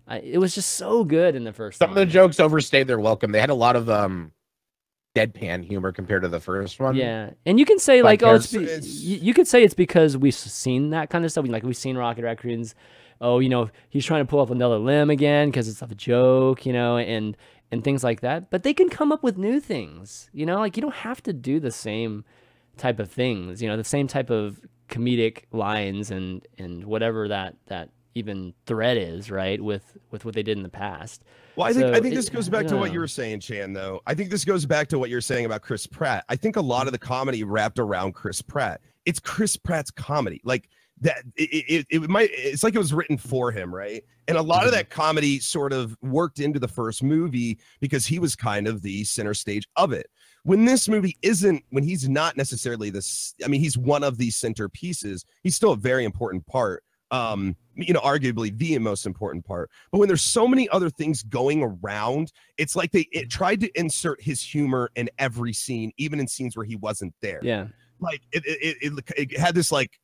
it was just so good in the first one. Some of the jokes overstayed their welcome. They had a lot of deadpan humor compared to the first one. Yeah, and you can say like, you could say it's because we've seen that kind of stuff. Like we've seen Rocket Raccoon's, oh, you know, he's trying to pull up another limb again because it's a joke, you know, and things like that. But they can come up with new things, you know, like you don't have to do the same type of things, you know, the same type of comedic lines and whatever that even thread is, right, with what they did in the past. Well, I think this goes back to what you were saying, Chan, though. I think this goes back to what you're saying about Chris Pratt. I think a lot of the comedy wrapped around Chris Pratt. It's Chris Pratt's comedy. Like that it's like it was written for him, right? And a lot of that comedy sort of worked into the first movie because he was kind of the center stage of it. When this movie when he's not necessarily this, I mean, he's one of these center pieces. He's still a very important part. You know, arguably the most important part. But when there's so many other things going around, it's like it tried to insert his humor in every scene, even in scenes where he wasn't there. Yeah, like it had this like.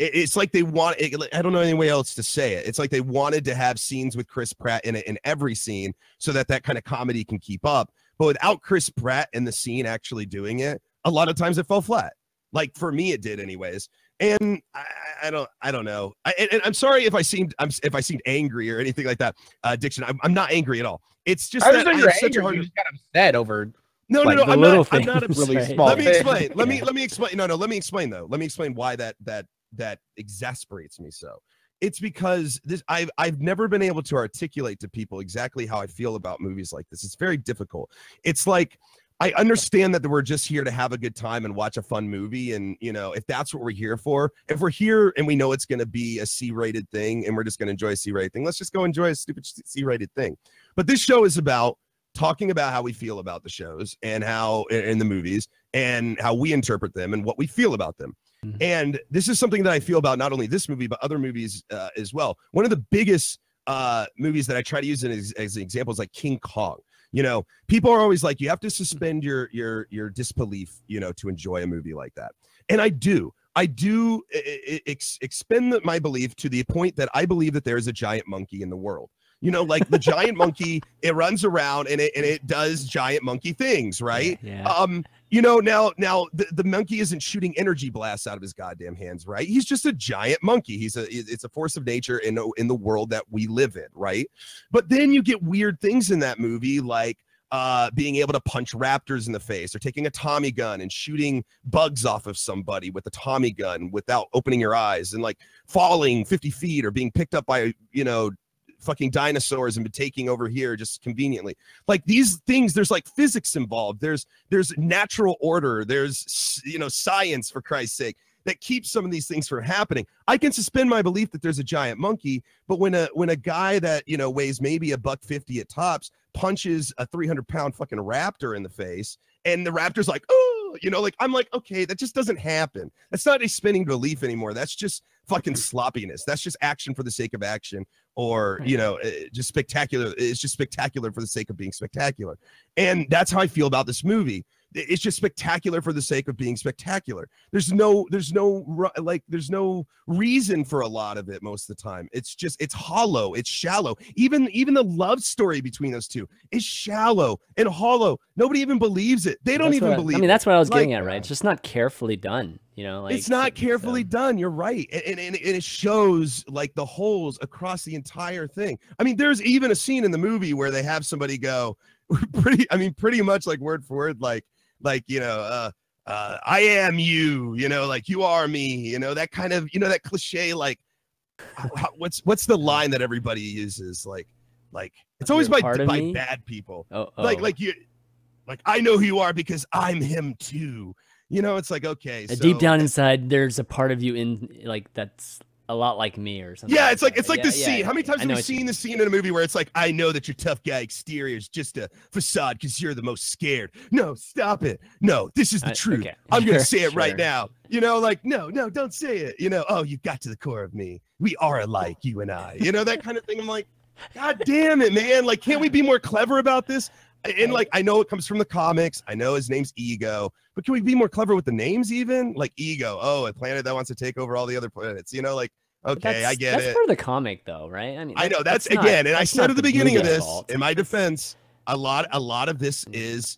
It's like they want it, I don't know any way else to say it. It's like they wanted to have scenes with Chris Pratt in it in every scene so that kind of comedy can keep up. But without Chris Pratt in the scene actually doing it, a lot of times it fell flat. Like for me, it did anyways. And I don't know. And I'm sorry if I seemed angry or anything like that. Dixon, I'm not angry at all. It's just that I have such a hard. You just got upset over. No, like, I'm not really right. small. Let me explain. Let me explain. No, let me explain though. Let me explain why that exasperates me so. It's because I've never been able to articulate to people exactly how I feel about movies like this. It's very difficult. It's like I understand that we're just here to have a good time and watch a fun movie, and you know, if that's what we're here for, if we're here and we know it's going to be a C-rated thing and we're just going to enjoy a C-rated thing, let's just go enjoy a stupid C-rated thing. But this show is about talking about how we feel about the shows and how in the movies and how we interpret them and what we feel about them. And this is something that I feel about not only this movie, but other movies as well. One of the biggest movies that I try to use as an example is like King Kong. You know, people are always like, you have to suspend your disbelief, you know, to enjoy a movie like that. And I do expend my belief to the point that I believe that there is a giant monkey in the world. You know, like the giant monkey, it runs around and it does giant monkey things, right? Yeah. You know, now the monkey isn't shooting energy blasts out of his goddamn hands, right? He's just a giant monkey. It's a force of nature in the world that we live in, right? But then you get weird things in that movie, like being able to punch raptors in the face, or taking a Tommy gun and shooting bugs off of somebody with a Tommy gun without opening your eyes, and like falling 50 feet or being picked up by, you know, fucking dinosaurs and taking over here just conveniently. Like these things, there's like physics involved, there's natural order, there's, you know, science, for Christ's sake, that keeps some of these things from happening. I can suspend my belief that there's a giant monkey, but when a guy that, you know, weighs maybe $150 at tops punches a 300-pound fucking raptor in the face and the raptor's like, oh, you know, like I'm like, okay, that just doesn't happen. That's not a spinning belief anymore. That's just fucking sloppiness. That's just action for the sake of action, or you know, just spectacular. It's just spectacular for the sake of being spectacular, and that's how I feel about this movie. It's just spectacular for the sake of being spectacular. There's no reason for a lot of it most of the time. It's hollow, it's shallow. Even the love story between those two is shallow and hollow. Nobody even believes it. They don't even believe it. I mean, that's what I was getting at, right? It's just not carefully done, you know, like it's not carefully done. You're right. And it shows like the holes across the entire thing. I mean, there's even a scene in the movie where they have somebody go pretty much like word for word, like, you know, I am you, you know, like you are me, you know, that kind of, you know, that cliche, like, what's the line that everybody uses? Like it's always by bad people. Like you, like, I know who you are because I'm him too. You know, it's like, okay. So, deep down inside, there's a part of you in like, that's a lot like me or something. Yeah, it's like the scene. How many times have you seen the scene in a movie where it's like, I know that your tough guy exterior is just a facade because you're the most scared. No, stop it. No, this is the truth. Okay. I'm gonna say it right now. You know, like, no, don't say it. You know, oh, you got to the core of me. We are alike, you and I. You know, that kind of thing. I'm like, God damn it, man. Like, can't we be more clever about this? And like, I know it comes from the comics. I know his name's Ego, but can we be more clever with the names even? Like Ego, oh, a planet that wants to take over all the other planets. You know, like, okay, I get it. That's part of the comic, though, right? I mean, I know that's again, and I said at the beginning of this, in my defense, a lot of this is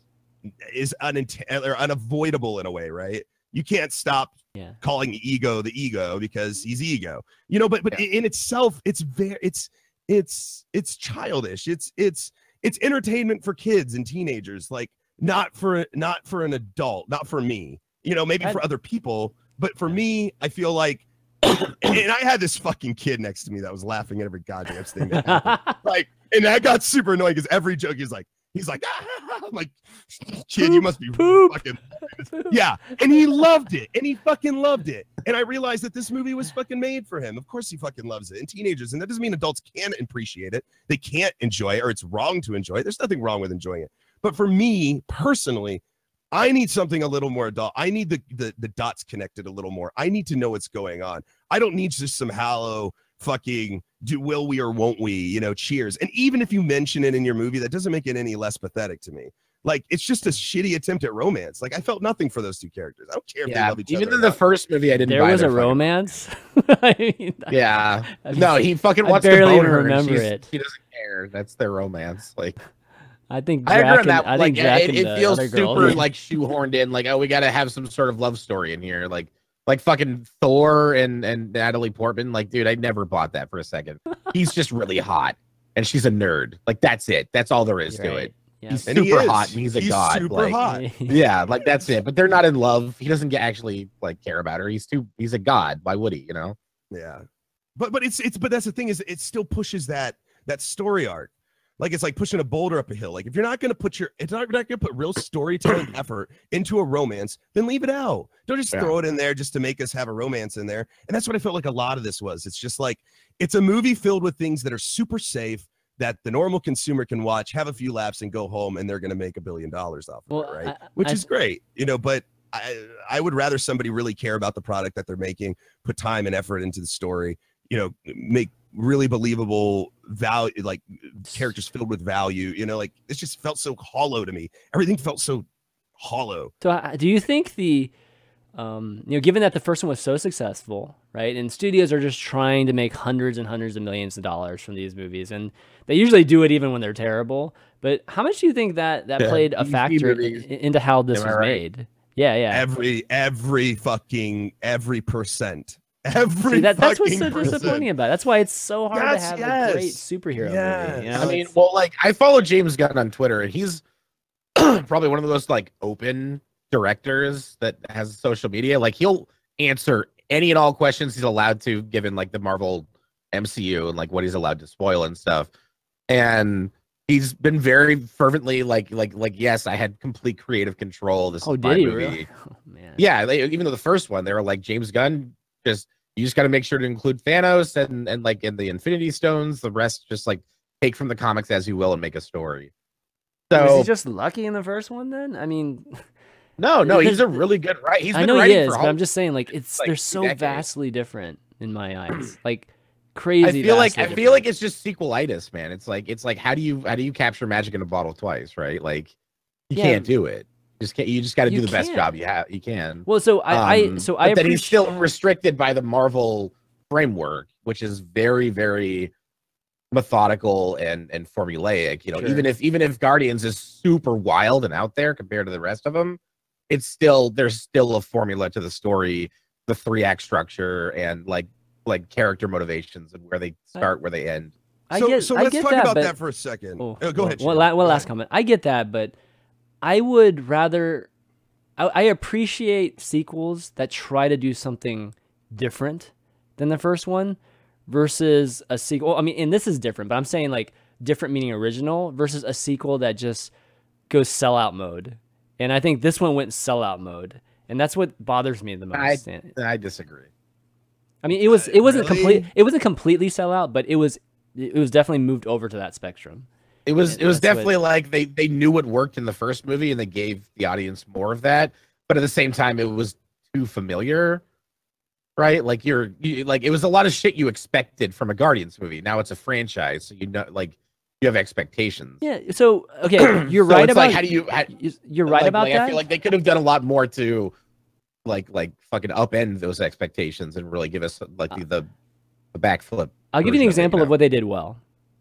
unavoidable in a way, right? You can't stop calling Ego the Ego because he's Ego, you know. But in itself, it's childish. It's entertainment for kids and teenagers, like not for an adult, not for me, you know, maybe for other people, but for me, I feel like. And I had this fucking kid next to me that was laughing at every goddamn thing that happened. Like, and that got super annoying because every joke he's like, I'm like, kid, you must be fucking, yeah. And he loved it, and he fucking loved it. And I realized that this movie was fucking made for him. Of course, he fucking loves it. And teenagers, and that doesn't mean adults can't appreciate it. They can't enjoy it, or it's wrong to enjoy it. There's nothing wrong with enjoying it. But for me personally, I need something a little more adult. I need the dots connected a little more. I need to know what's going on. I don't need just some hollow fucking will we or won't we, you know, cheers. And even if you mention it in your movie, that doesn't make it any less pathetic to me. Like, it's just a shitty attempt at romance. Like, I felt nothing for those two characters. I don't care if they love each other. Even in the first movie, I didn't. There was a romance. I mean, yeah. No, he fucking wants to bone her. Remember it. He doesn't care. That's their romance. Like. I think I agree on that. Like, it feels super like shoehorned in. Like, oh, we got to have some sort of love story in here. Like fucking Thor and Natalie Portman. Like, dude, I never bought that for a second. He's just really hot, and she's a nerd. Like, that's it. That's all there is to it. Yeah. He's super hot, and he's a god. Super hot. Yeah, like that's it. But they're not in love. He doesn't actually like care about her. He's a god. Why would he? You know? Yeah. But that's the thing, is it still pushes that story arc. Like, it's like pushing a boulder up a hill. Like, if you're not going to put real storytelling effort into a romance, then leave it out. Don't just throw it in there just to make us have a romance in there. And that's what I felt like a lot of this was. It's just like, it's a movie filled with things that are super safe, that the normal consumer can watch, have a few laughs, and go home, and they're going to make $1 billion off of it, right? Which is great, you know. But I would rather somebody really care about the product that they're making, put time and effort into the story, you know, make really believable value, like characters filled with value, you know. Like, this just felt so hollow to me. Everything felt so hollow. So do you think the you know, given that the first one was so successful, right, and studios are just trying to make hundreds and hundreds of millions of dollars from these movies, and they usually do it even when they're terrible, but how much do you think that played a factor into how this was made? Yeah. Every percent. That's what's so disappointing about it. That's why it's so hard to have a great superhero movie. You know? I mean, well, like, I follow James Gunn on Twitter, and he's probably one of the most like open directors that has social media. Like, he'll answer any and all questions he's allowed to, given like the Marvel MCU and like what he's allowed to spoil and stuff. And he's been very fervently like yes, I had complete creative control. This is my movie. Really? Oh, man. Yeah, even though the first one, they were like, James Gunn, you just got to make sure to include Thanos and like in the Infinity Stones. The rest just like take from the comics as you will and make a story. Was So he just lucky in the first one then? I mean, no, he's a really good writer. He's I been know he writing is, for but I'm just saying, like, like they're 2 so decades. vastly different in my eyes. Like, I crazy. feel like different. it's just sequelitis, man. It's like how do you capture magic in a bottle twice, right? Like you can't do it. You just got to do the best job you can. Well, so I but then he's still restricted by the Marvel framework, which is very, very methodical and formulaic. You know, Sure. even if Guardians is super wild and out there compared to the rest of them, there's still a formula to the story, the 3-act structure, and like character motivations and where they start, where they end. So let's talk about that for a second. Oh, go ahead. One last comment. I get that, but I would rather. I appreciate sequels that try to do something different than the first one versus a sequel. I mean, and this is different, but I'm saying like different meaning original versus a sequel that just goes sellout mode. And I think this one went sellout mode, and that's what bothers me the most. I disagree. I mean, it wasn't complete. It wasn't completely sellout, but it was definitely moved over to that spectrum. It was definitely like they knew what worked in the first movie and they gave the audience more of that, but at the same time it was too familiar, right? Like like it was a lot of shit you expected from a Guardians movie. Now it's a franchise, so like you have expectations. Yeah. So okay, you're right about. Like you're right about that. I feel like they could have done a lot more to like fucking upend those expectations and really give us like the backflip. I'll give you an example of what they did well.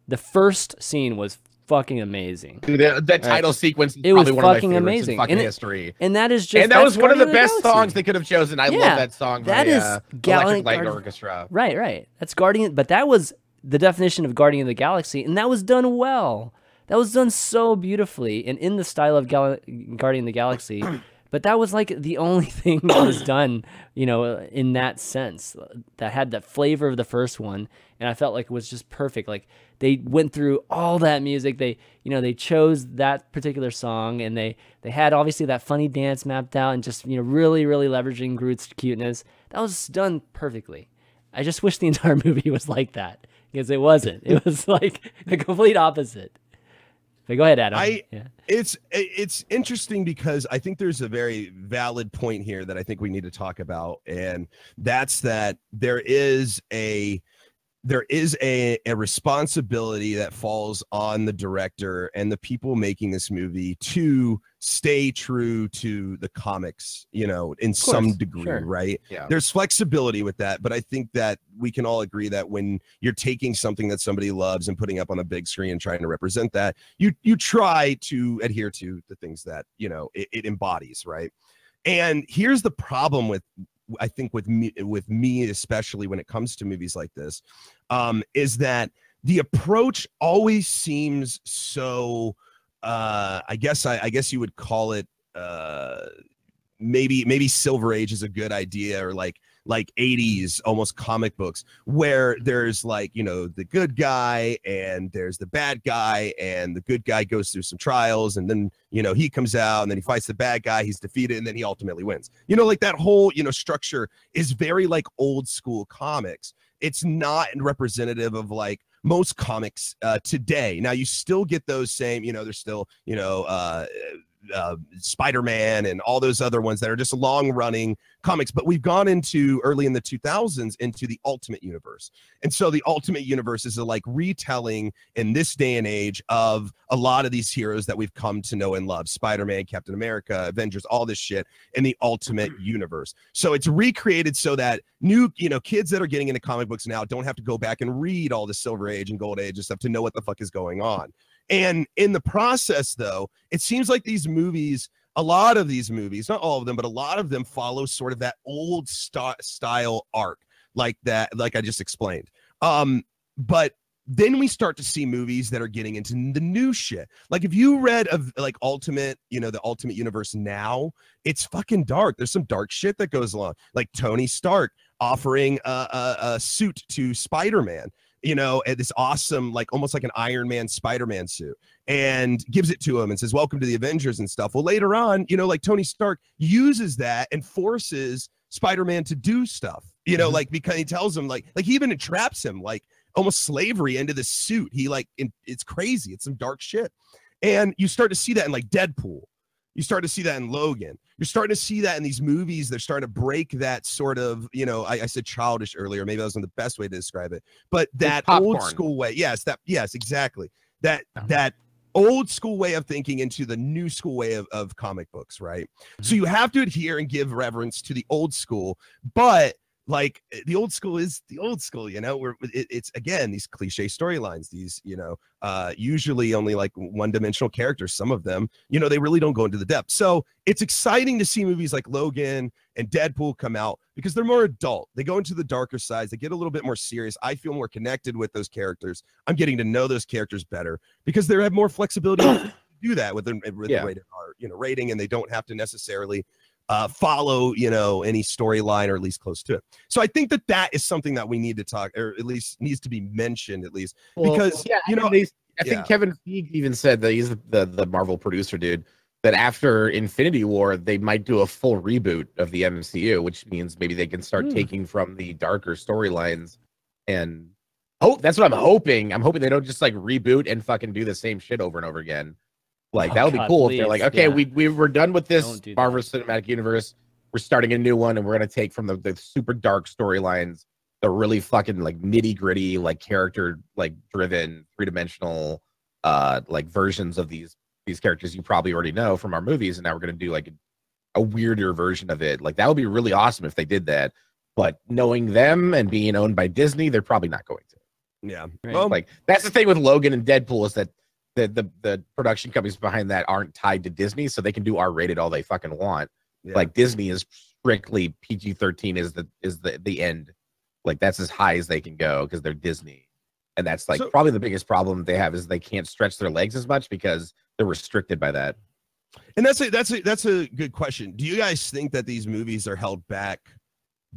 The first scene was fucking amazing. Dude, that title sequence is was probably one of my fucking favorites amazing in fucking history. And that is just that was one of the Guardian best songs they could have chosen. I love that song. That is Electric Light Orchestra. Right. That's Guardian, but that was the definition of Guardian of the Galaxy, and that was done well. That was done so beautifully and in the style of Guardian of the Galaxy. But that was like the only thing that was done, in that sense, that had that flavor of the first one, and I felt like it was just perfect. Like they went through all that music. They chose that particular song, and they had obviously that funny dance mapped out, and just really, really leveraging Groot's cuteness. That was done perfectly. I just wish the entire movie was like that, because it wasn't. It was like the complete opposite. But go ahead, Adam. It's interesting because I think there's a very valid point here that I think we need to talk about, and that's that there is a responsibility that falls on the director and the people making this movie to stay true to the comics, in some degree, sure. Right? Yeah. There's flexibility with that, but I think that we can all agree that when you're taking something that somebody loves and putting up on a big screen and trying to represent that, you try to adhere to the things that, it embodies, right? And here's the problem with me, especially when it comes to movies like this, is that the approach always seems so, I guess you would call it, maybe Silver Age is a good idea, or like 80s almost comic books, where there's like, the good guy and there's the bad guy, and the good guy goes through some trials, and then he comes out and then he fights the bad guy, he's defeated, and then he ultimately wins. Like that whole structure is very like old school comics. It's not representative of like most comics today. Now you still get those same, there's still Spider-Man and all those other ones that are just long-running comics, but we've gone into early in the 2000s into the Ultimate Universe. And so the Ultimate Universe is a like retelling in this day and age of a lot of these heroes that we've come to know and love: Spider-Man, Captain America, Avengers, all this shit in the Ultimate Universe. So it's recreated so that new kids that are getting into comic books now don't have to go back and read all the Silver Age and Gold Age and stuff to know what the fuck is going on. And in the process, though, it seems like these movies, a lot of these movies, not all of them, but a lot of them follow sort of that old style arc, like that, like I just explained. But then we start to see movies that are getting into the new shit. Like if you read of like Ultimate, the Ultimate Universe now, it's fucking dark. There's some dark shit that goes along, like Tony Stark offering a suit to Spider-Man. This awesome, like almost like an Iron Man Spider-Man suit, and gives it to him and says, "Welcome to the Avengers" and stuff. Well, later on, like Tony Stark uses that and forces Spider-Man to do stuff, like because he tells him like he even entraps him like almost slavery into the suit. He it's crazy. It's some dark shit. And you start to see that in like Deadpool. You start to see that in Logan. You're starting to see that in these movies. They're starting to break that sort of, you know, I said childish earlier. Maybe that wasn't the best way to describe it, but that old school way. Yes, exactly. That old school way of thinking into the new school way of comic books, right? So you have to adhere and give reverence to the old school, but like the old school is the old school, you know, where it's again these cliche storylines, these, you know, usually only like one-dimensional characters. Some of them, you know, they really don't go into the depth. So it's exciting to see movies like Logan and Deadpool come out because they're more adult. They go into the darker sides. They get a little bit more serious. I feel more connected with those characters. I'm getting to know those characters better because they have more flexibility to do that with the rated R, you know, rating, and they don't have to necessarily follow, you know, any storyline or at least close to it. So I think that is something that we need to talk, or at least needs to be mentioned, at least because you know, I think Kevin Feige even said that he's the Marvel producer dude, that after Infinity War they might do a full reboot of the MCU, which means maybe they can start taking from the darker storylines. And that's what I'm hoping. I'm hoping they don't just like reboot and fucking do the same shit over and over again. Like that would be cool if they're like, okay, we're done with this Marvel Cinematic Universe. We're starting a new one, and we're gonna take from the super dark storylines, the really fucking like nitty gritty, like character like driven, 3-dimensional like versions of these characters you probably already know from our movies, and now we're gonna do like a weirder version of it. Like that would be really awesome if they did that. But knowing them and being owned by Disney, they're probably not going to. Yeah, right. Well, like that's the thing with Logan and Deadpool is that the production companies behind that aren't tied to Disney, so they can do R-rated all they fucking want. Yeah. Like Disney is strictly PG-13 is the end. Like that's as high as they can go because they're Disney, and that's like probably the biggest problem they have is they can't stretch their legs as much because they're restricted by that. And that's a good question. Do you guys think that these movies are held back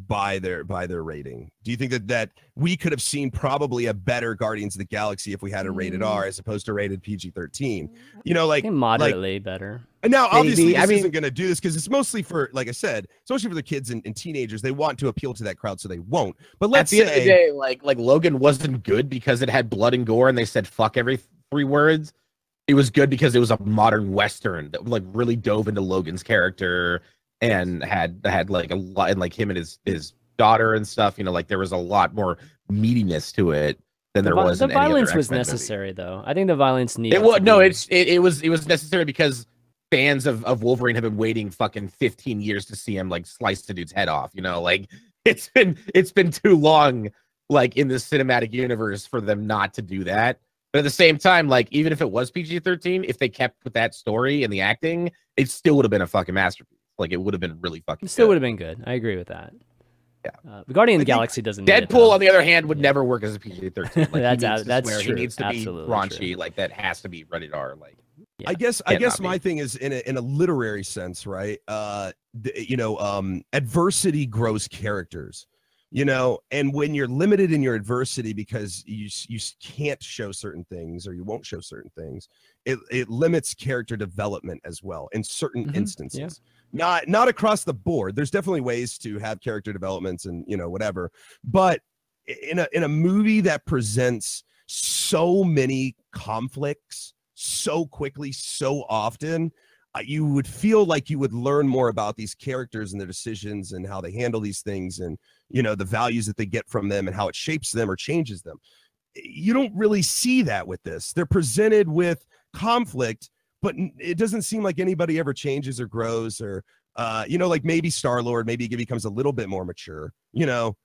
by their rating? Do you think that we could have seen probably a better Guardians of the Galaxy if we had a rated R as opposed to rated PG-13? You know, like moderately better. And now obviously this isn't going to do this because it's mostly for, like I said, especially for the kids and teenagers. They want to appeal to that crowd, so they won't. But let's say at the end of the day, like Logan wasn't good because it had blood and gore and they said fuck every 3 words. It was good because it was a modern Western that like really dove into Logan's character and had like a lot, and like him and his daughter and stuff, you know, like there was a lot more meatiness to it than there was. The violence was necessary, though. I think the violence needed. It was necessary because fans of Wolverine have been waiting fucking 15 years to see him like slice the dude's head off. You know, like it's been too long, like in the cinematic universe for them not to do that. But at the same time, like even if it was PG-13, if they kept with that story and the acting, it still would have been a fucking masterpiece. Like it would have been really fucking. It still would have been good. I agree with that. Yeah. The Guardian of the Galaxy doesn't. Deadpool, on the other hand, would never work as a PG-13. Like, that's true. He needs to be raunchy. True. Like that has to be rated R. Like I guess my thing is in a literary sense, right? Adversity grows characters. You know, and when you're limited in your adversity because you can't show certain things or you won't show certain things, it limits character development as well in certain instances. Yeah. Not across the board. There's definitely ways to have character developments and, you know, whatever. But in a movie that presents so many conflicts so quickly, so often, you would feel like you would learn more about these characters and their decisions and how they handle these things and, you know, the values that they get from them and how it shapes them or changes them. You don't really see that with this. They're presented with conflict, but it doesn't seem like anybody ever changes or grows or, you know, like maybe Star-Lord, maybe he becomes a little bit more mature, you know,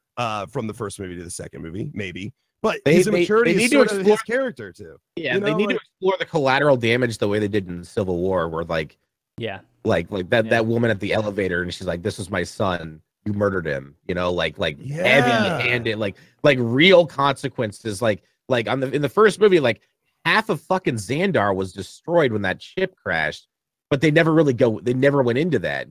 from the first movie to the second movie, maybe. But his immaturity is sort of his character too. Yeah, you know, they need to explore the collateral damage the way they did in Civil War, where like that woman at the elevator and she's like, "This is my son. You murdered him." You know, heavy-handed, like real consequences. Like in the first movie, like half of fucking Xandar was destroyed when that ship crashed, but they never went into that.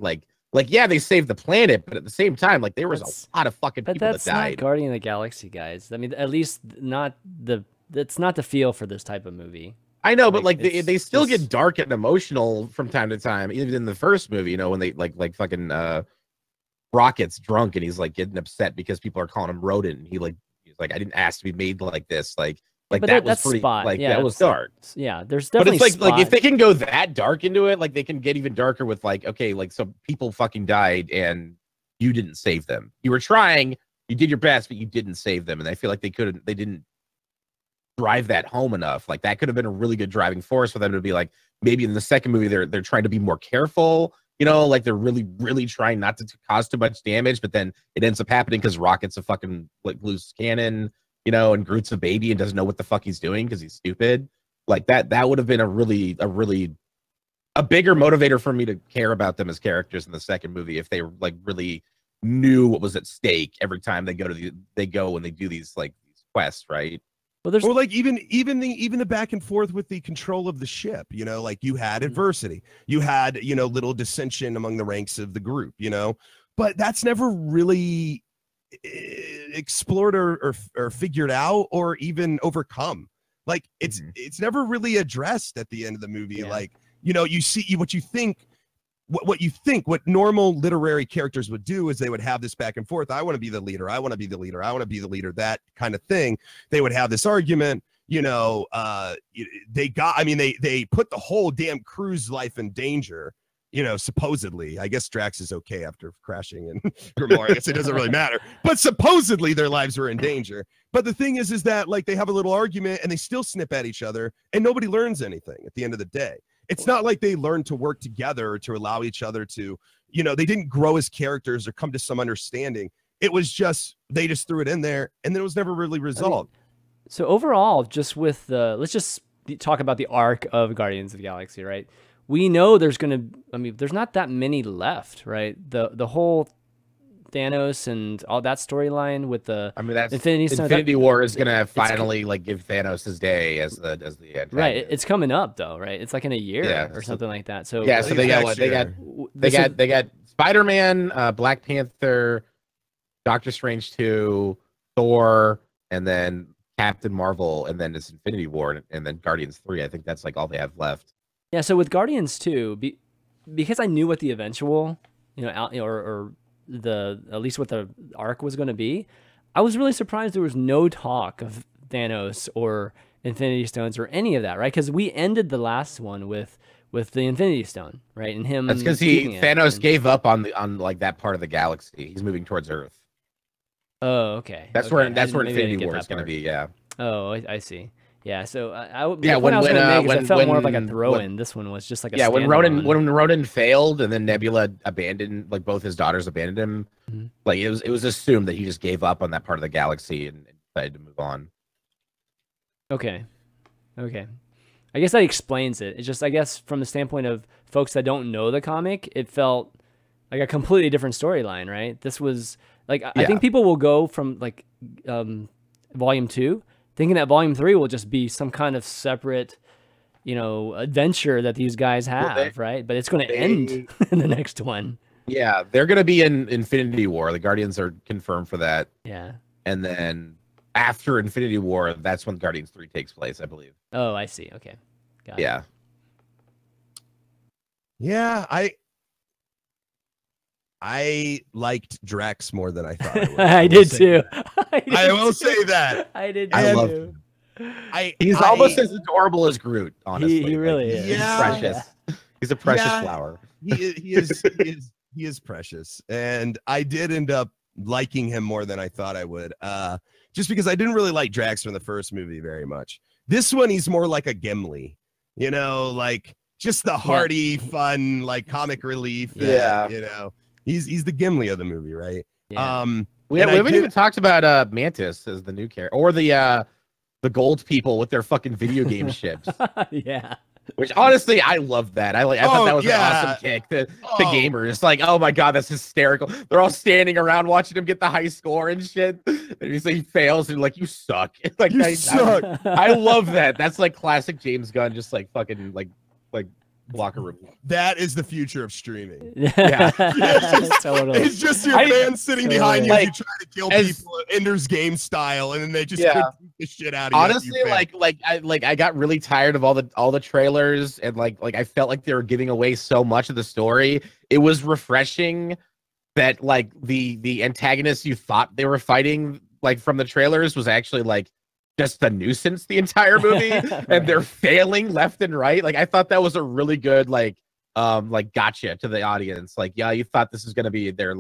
Like, yeah, they saved the planet, but at the same time, like there was a lot of fucking people that died. But that's not Guardian of the Galaxy, guys. I mean, at least that's not the feel for this type of movie. I know, but like they still get dark and emotional from time to time. Even in the first movie, you know, when they like fucking Rocket's drunk and he's like getting upset because people are calling him rodent. And he's like, I didn't ask to be made like this. Like Like but that was that's pretty spot. like Yeah, that was that's- dark. Yeah, there's But definitely it's like if spot. they can go that dark into it, like they can get even darker with like, okay, like some people fucking died and you didn't save them. You were trying, you did your best, but you didn't save them. And I feel like they didn't drive that home enough. Like that could have been a really good driving force for them to be like, maybe in the second movie they're trying to be more careful, you know, like they're really trying not to cause too much damage, but then it ends up happening because Rocket's a fucking like loose cannon, you know, and Groot's a baby and doesn't know what the fuck he's doing because he's stupid. Like that would have been a bigger motivator for me to care about them as characters in the second movie if they like really knew what was at stake every time they go and they do these quests, right? Well, there's Or like even the back and forth with the control of the ship, you know, like you had adversity, you had, you know, little dissension among the ranks of the group, you know, but that's never really explored or figured out or even overcome. Like it's never really addressed at the end of the movie. Yeah. Like, you know, you see what you think. What normal literary characters would do is they would have this back and forth. I want to be the leader. I want to be the leader. I want to be the leader. That kind of thing. They would have this argument, you know, they put the whole damn crew's life in danger, you know, supposedly. I guess Drax is okay after crashing and Grimoire. I guess it doesn't really matter, but supposedly their lives were in danger. But the thing is that like they have a little argument and they still snip at each other and nobody learns anything at the end of the day. It's not like they learned to work together or to allow each other to, you know, they didn't grow as characters or come to some understanding. It was just, they just threw it in there and then it was never really resolved. So overall, just with let's just talk about the arc of Guardians of the Galaxy, right? We know there's there's not that many left, right? The whole Thanos and all that storyline with the that's Infinity War is gonna finally like give Thanos his day as the antagonist. Right. It's coming up though, right? It's like in a year or something like that. So yeah, so they got Spider-Man, Black Panther, Doctor Strange 2, Thor, and then Captain Marvel, and then it's Infinity War, and then Guardians 3. I think that's like all they have left. Yeah. So with Guardians 2, because I knew what the eventual, you know, or at least what the arc was going to be, I was really surprised there was no talk of Thanos or Infinity Stones or any of that, right? Because we ended the last one with the Infinity Stone, right? And him. That's because Thanos gave up on like that part of the galaxy. He's moving towards Earth. Oh, okay. That's where Infinity War is going to be. Yeah. Oh, I see. Yeah, so when it felt more of like a throw-in. This one was just like a when Ronan failed and then Nebula abandoned, like both his daughters abandoned him, like it was assumed that he just gave up on that part of the galaxy and decided to move on. Okay. I guess that explains it. It's just, I guess, from the standpoint of folks that don't know the comic, it felt like a completely different storyline, right? This was like I think people will go from like Volume 2 thinking that Volume 3 will just be some kind of separate, you know, adventure that these guys have, right? But it's going to end in the next one. Yeah, they're going to be in Infinity War. The Guardians are confirmed for that. Yeah. And then after Infinity War, that's when Guardians 3 takes place, I believe. Oh, I see. Okay. Got it. Yeah. Yeah, I liked Drax more than I thought I would. I did too. I will say that. I did. I love him. He's almost as adorable as Groot. Honestly, he really is. Yeah. He's precious. He's a precious flower. He is precious, and I did end up liking him more than I thought I would. Just because I didn't really like Drax from the first movie very much. This one, he's more like a Gimli. You know, like just the hearty, fun, like comic relief. Yeah. You know. He's the Gimli of the movie, right? Yeah. We haven't even talked about Mantis as the new character, or the gold people with their fucking video game ships. Yeah. Which honestly, I love that. I thought that was an awesome kick to gamers. Like, oh my god, that's hysterical. They're all standing around watching him get the high score and shit. And he fails and like, you suck. Like you suck. I love that. That's like classic James Gunn, just like fucking like locker room. That is the future of streaming. Yeah. Totally. It's just your fans sitting behind you, like, you try to kill people Ender's Game style, and then they just beat the shit out of you. Honestly, I got really tired of all the trailers, and like I felt like they were giving away so much of the story. It was refreshing that like the antagonist you thought they were fighting like from the trailers was actually like just a nuisance the entire movie, and they're failing left and right. Like I thought that was a really good like gotcha to the audience. Like, yeah, you thought this was gonna be their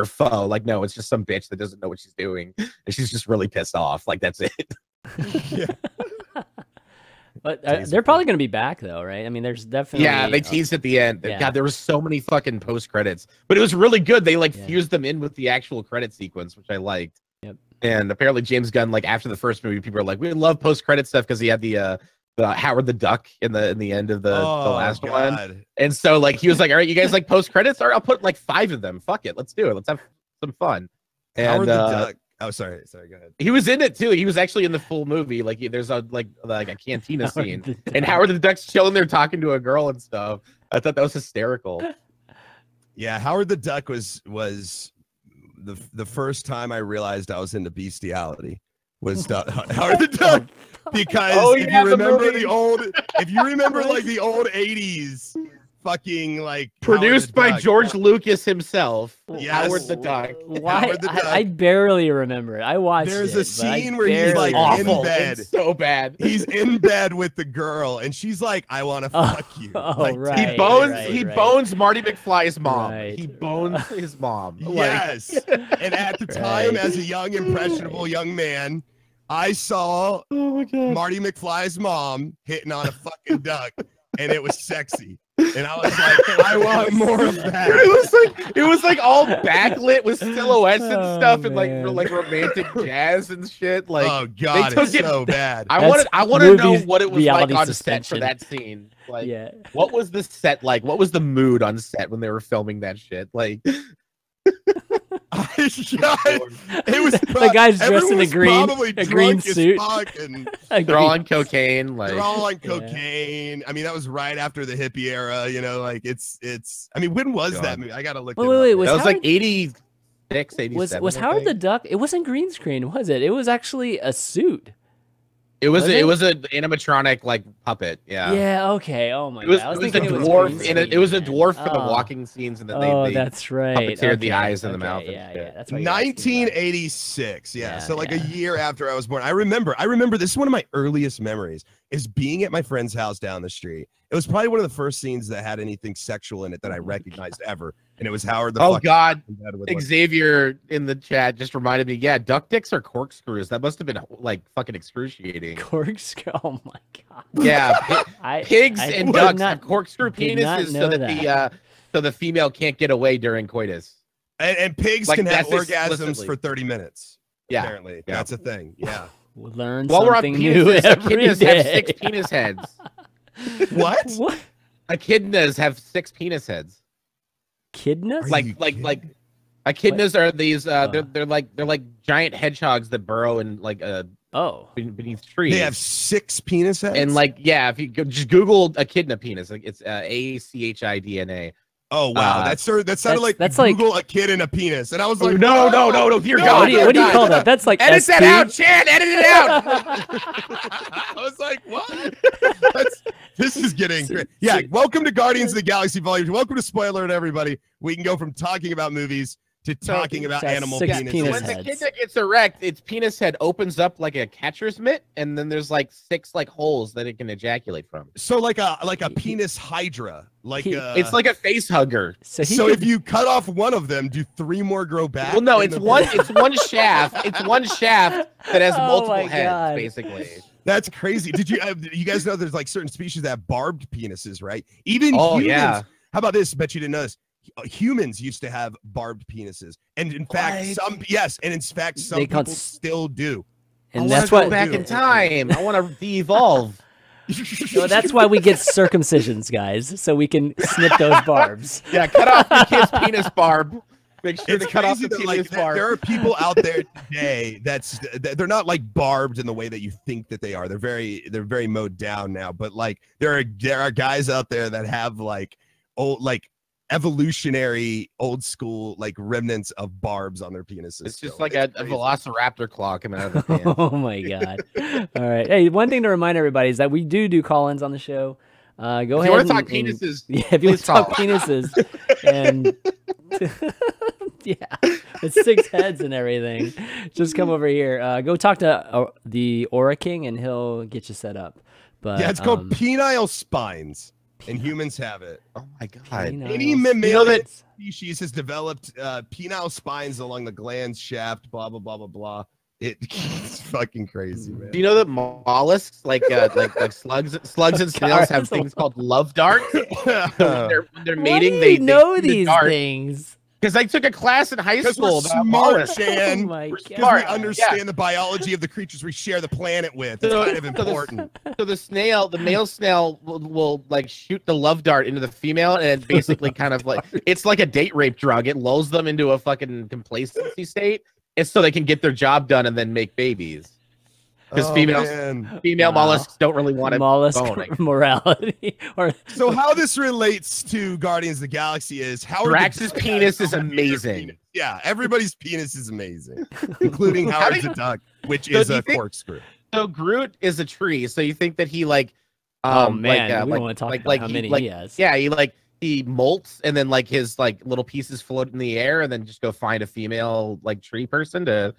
foe. Like, no, it's just some bitch that doesn't know what she's doing, and she's just really pissed off. Like, that's it. Yeah. But they're probably going to be back, though, right? I mean, there's definitely... Yeah, they teased at the end. Yeah. God, there was so many fucking post-credits. But it was really good. They, fused them in with the actual credit sequence, which I liked. Yep. And apparently James Gunn, after the first movie, people are like, we love post-credit stuff because he had the Howard the Duck in the end of the last one. And so, he was like, all right, you guys like post-credits? All right, I'll put, 5 of them. Fuck it. Let's do it. Let's have some fun. And, Howard the Duck. Oh, sorry. Go ahead. He was in it too. He was actually in the full movie. There's a cantina scene, and Howard the Duck's chilling there talking to a girl and stuff. I thought that was hysterical. Yeah, Howard the Duck was the first time I realized I was into bestiality. Was Howard the Duck, because if you remember the old 80s. Fucking produced by George Lucas himself. Yes. Howard the Duck. Why? I barely remember it. I watched There's it. a scene where he's awful. in bed. It's so bad. He's in bed with the girl, and she's like, "I want to fuck you." Right. He bones Marty McFly's mom. Right. He bones his mom. Yes. And at the time, as a young, impressionable young man, I saw Marty McFly's mom hitting on a fucking duck, and it was sexy. And I was like, I want more of that. It was all backlit with silhouettes and stuff, and romantic jazz and shit. Oh god, it's so bad. I want to know what it was like on suspension. set for that scene. What was the set like? What was the mood on set when they were filming that shit? It was the guy's dressed in a green suit. They're all on cocaine. They're all on cocaine. I mean, that was right after the hippie era. It's. I mean, when was that movie? I gotta look. Wait. That was 86, 87. Was Howard the Duck? It wasn't green screen, was it? It was actually a suit. It was an animatronic puppet. Yeah. Yeah. Okay. Oh my god. It was a dwarf. It was a dwarf for the walking scenes, and then they that's right. Puppeteered the eyes and the mouth. Yeah. That's 1986. Yeah. So a year after I was born. I remember. This is one of my earliest memories. Is being at my friend's house down the street. It was probably one of the first scenes that had anything sexual in it that I recognized ever, and it was Howard the. Oh God! Xavier in the chat just reminded me. Yeah, duck dicks are corkscrews. That must have been fucking excruciating. Corkscrew. Oh my God. Yeah, pigs and ducks have corkscrew penises so the female can't get away during coitus. And pigs can have orgasms for 30 minutes. Yeah, apparently that's a thing. Yeah. We'll learn While something we're on new penises, every echidnas day. have 6 penis heads. What? Echidnas have 6 penis heads. Echidnas? Echidnas are these they're like giant hedgehogs that burrow in beneath trees. They have 6 penis heads? And if you just Google echidna penis, it's ACHIDNA. Oh wow, that sounded like Google a kid and a penis, and I was like, no, dear God, what do you call that? That's like edit that out, Chad, edit it out. I was like, what? This is getting great. Yeah, welcome to Guardians of the Galaxy Volume 2. Welcome to Spoiler Alert, everybody. We can go from talking about movies to talking about animal penises. When the echidna gets erect, its penis head opens up like a catcher's mitt, and then there's 6 holes that it can ejaculate from. So like a penis hydra, it's like a face hugger. So if you cut off one of them, do 3 more grow back? Well, no, it's one shaft. It's one shaft that has multiple heads, basically. That's crazy. Did you guys know there's certain species that have barbed penises, right? Even humans. Yeah. How about this? Bet you didn't know this. Humans used to have barbed penises, and in fact, some people still do. And that's why back in time. I want to de-evolve. So that's why we get circumcisions, guys, so we can snip those barbs. Yeah, cut off your kid's penis barb. Make sure to cut off the penis barb. There are people out there today they're not barbed in the way that you think that they are. They're very mowed down now, but there are guys out there that have old evolutionary old school remnants of barbs on their penises. It's just a velociraptor claw coming out of the pants. Oh my God. All right. Hey, one thing to remind everybody is that we do call-ins on the show. Go ahead. You want to talk penises? Yeah, if you want to talk penises, and Yeah, with 6 heads and everything. Just come over here. Go talk to the Aura King, and he'll get you set up. But Yeah, it's called penile spines, and humans have it. Oh my god! Any mammalian species has developed penile spines along the glands shaft. Blah blah blah blah blah. It's fucking crazy, man. Do you know that mollusks, like slugs and snails, have things called love darts? So when they're mating, Why do they you know shoot a these dart. things. Because I took a class in high school We're about smart, mollusks. Shan. Oh my Because God. we understand the biology of the creatures we share the planet with. It's kind of important. So the male snail will like shoot the love dart into the female, and it's basically kind of like it's like a date rape drug. It lulls them into a fucking complacency state, and so they can get their job done and then make babies. Because female mollusks don't really want to mollusk bone. morality. Or So how this relates to Guardians of the Galaxy is Howard Drax's penis is amazing. Yeah, everybody's penis is amazing, including Howard the Duck, which is a corkscrew. So Groot is a tree. So you think that he like, oh man, we don't want to talk about how many he has. Yeah, he molts, and then like his like little pieces float in the air, and then just go find a female like tree person to.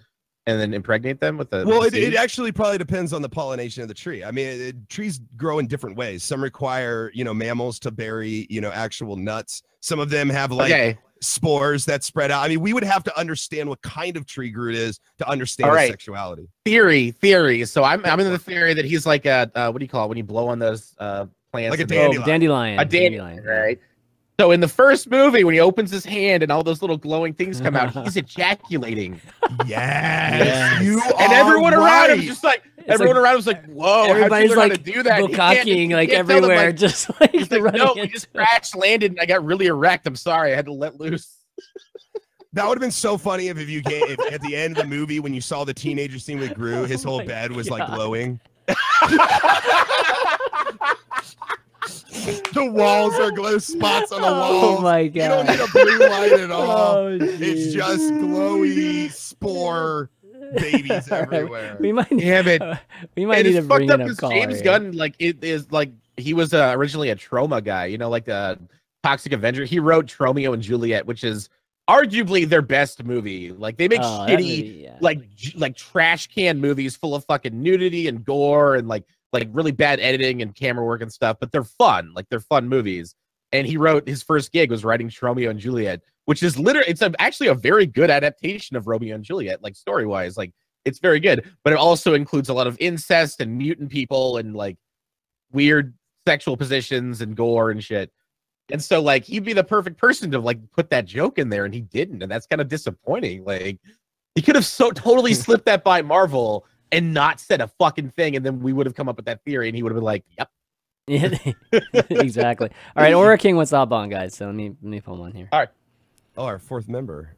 And then impregnate them with the it actually probably depends on the pollination of the tree. I mean, trees grow in different ways. Some require mammals to bury actual nuts. Some of them have like spores that spread out. I mean, we would have to understand what kind of tree Groot is to understand his sexuality. Theory. So I'm in the theory that he's like a what do you call it when you blow on those plants? Like a dandelion. Dandelion. A dandelion, right? So in the first movie, when he opens his hand and all those little glowing things come out, he's ejaculating. Yes, you are and everyone around him just like around was like, "Whoa!" Everybody's like to do that? bukkake like everywhere, like, just like he's like, running. "No, we just crash landed and I got really erect. I'm sorry, I had to let loose." That would have been so funny if at the end of the movie when you saw the teenager scene with Groot, his whole bed was like glowing. The walls are glow spots on the walls. Oh my god! You don't need a blue light at all. Oh, it's just glowy spore babies everywhere. We might need, Damn it. We might need to bring in a caller. James Gunn, like it is like he was originally a trauma guy. Like the Toxic Avenger. He wrote Tromeo and Juliet, which is arguably their best movie. Like they make shitty, like trash can movies full of fucking nudity and gore and like really bad editing and camera work and stuff, but they're fun. Like they're fun movies. And he wrote his first gig was writing Romeo and Juliet, which is literally actually a very good adaptation of Romeo and Juliet, like story wise. Like it's very good, but it also includes a lot of incest and mutant people and like weird sexual positions and gore and shit. And so like he'd be the perfect person to like put that joke in there, and he didn't, and that's kind of disappointing. Like he could have so totally slipped that by Marvel and not said a fucking thing, and then we would have come up with that theory, and he would have been like, "Yep." Yeah, exactly. All right, Aura King, what's up on, guys? So let me pull him on here. All right. Oh, our fourth member.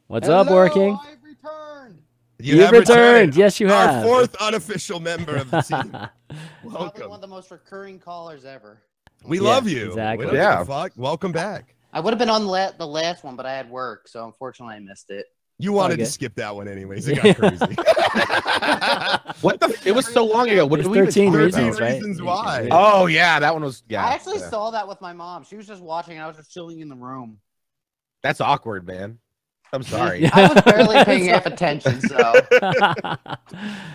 What's up, Aura King? I've returned. You've returned. Yes, you have. Our fourth unofficial member of the team. Probably Welcome. one of the most recurring callers ever. We love you. Exactly. We don't give a fuck. Welcome back. I would have been on the last one, but I had work, so unfortunately I missed it. You wanted to skip that one anyways. It got crazy. What the? It was so long ago. What did we even 13 talk reasons, about? right? Reasons why. Oh yeah, that one was. Yeah, I actually saw that with my mom. She was just watching. I was just chilling in the room. That's awkward, man. I'm sorry. I was barely paying half attention, so.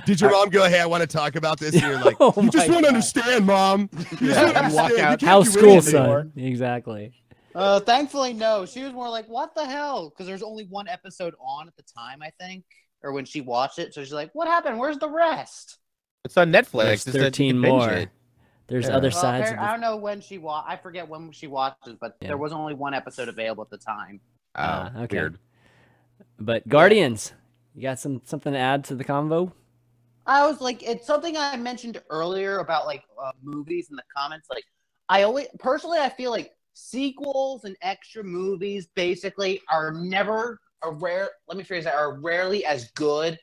Did your mom go, "Hey, I want to talk about this"? And you're like, Oh "You just my won't God. understand, Mom. You just won't You walk understand. out. You can't House do school, anything." son. Exactly. Thankfully, no. She was more like, "What the hell?" Because there's only one episode on at the time, I think, or when she watched it. So she's like, "What happened? Where's the rest?" It's on Netflix. There's 13 more. There's other Well, sides. I don't know when she watched. I forget when she watched it, but there was only one episode available at the time. Okay. Weird. But Guardians, you got something to add to the convo? I was like, it's something I mentioned earlier about like movies in the comments. Like, I feel like sequels and extra movies basically are rarely as good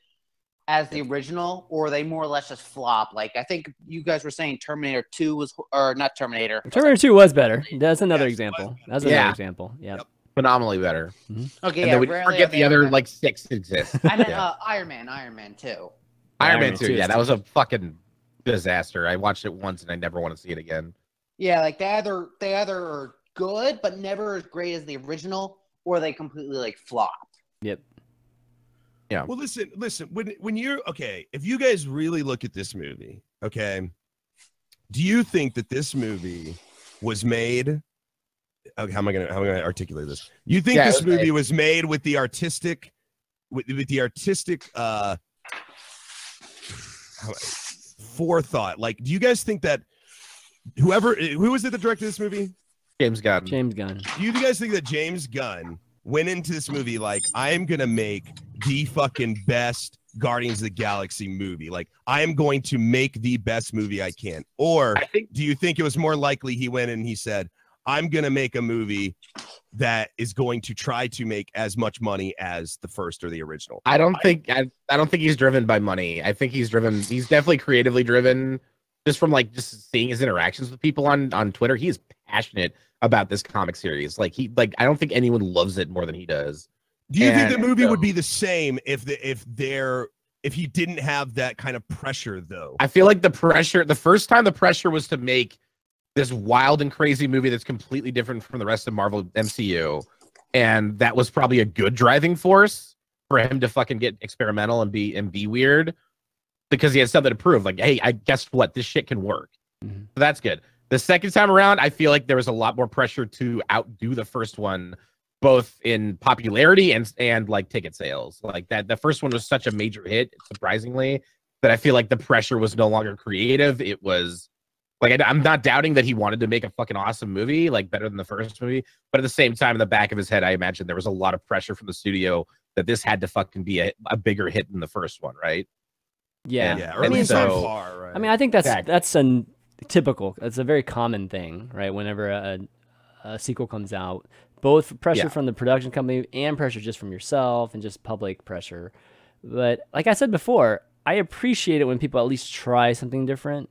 as the original, or they more or less just flop. Like, I think you guys were saying Terminator 2 was, or not Terminator. Terminator 2 was better. That's another example. That's another example. Yep. Phenomenally better. Okay, And then we forget the other like 6 exist. I meant Iron Man 2. Iron Man 2. Yeah, that was a fucking disaster. I watched it once and I never want to see it again. Yeah, like they either are good but never as great as the original, or they completely like flop. Yep. Yeah. Well, listen. When you're okay, if you guys really look at this movie, okay, do you think that this movie was made? Okay, how am I gonna articulate this? You think this movie was made with the artistic, with the artistic forethought? Like, do you guys think that who was it that directed this movie? James Gunn. James Gunn. Do you guys think that James Gunn went into this movie like, I am gonna make the fucking best Guardians of the Galaxy movie? Like, I am going to make the best movie I can. Or do you think it was more likely he went in and he said, I'm gonna make a movie that is going to try to make as much money as the first or the original? I don't think he's driven by money. I think he's definitely creatively driven, just from just seeing his interactions with people on Twitter. He is passionate about this comic series. I don't think anyone loves it more than he does. Do you think the movie would be the same if he didn't have that kind of pressure, though? I feel like the first time the pressure was to make this wild and crazy movie that's completely different from the rest of Marvel MCU, and that was probably a good driving force for him to fucking get experimental and be weird, because he had something to prove. Like, hey, I guess what, this shit can work. So that's good. The second time around, I feel like there was a lot more pressure to outdo the first one, both in popularity and like ticket sales. Like that, the first one was such a major hit, surprisingly, that I feel like the pressure was no longer creative. It was like, I'm not doubting that he wanted to make a fucking awesome movie, like better than the first movie. But at the same time, in the back of his head, I imagine there was a lot of pressure from the studio that this had to fucking be a bigger hit than the first one, right? Yeah. Or at least so far, right? I mean, I think that's a typical. It's a very common thing, right? Whenever a sequel comes out, both pressure from the production company and pressure just from yourself and just public pressure. But like I said before, I appreciate it when people at least try something different.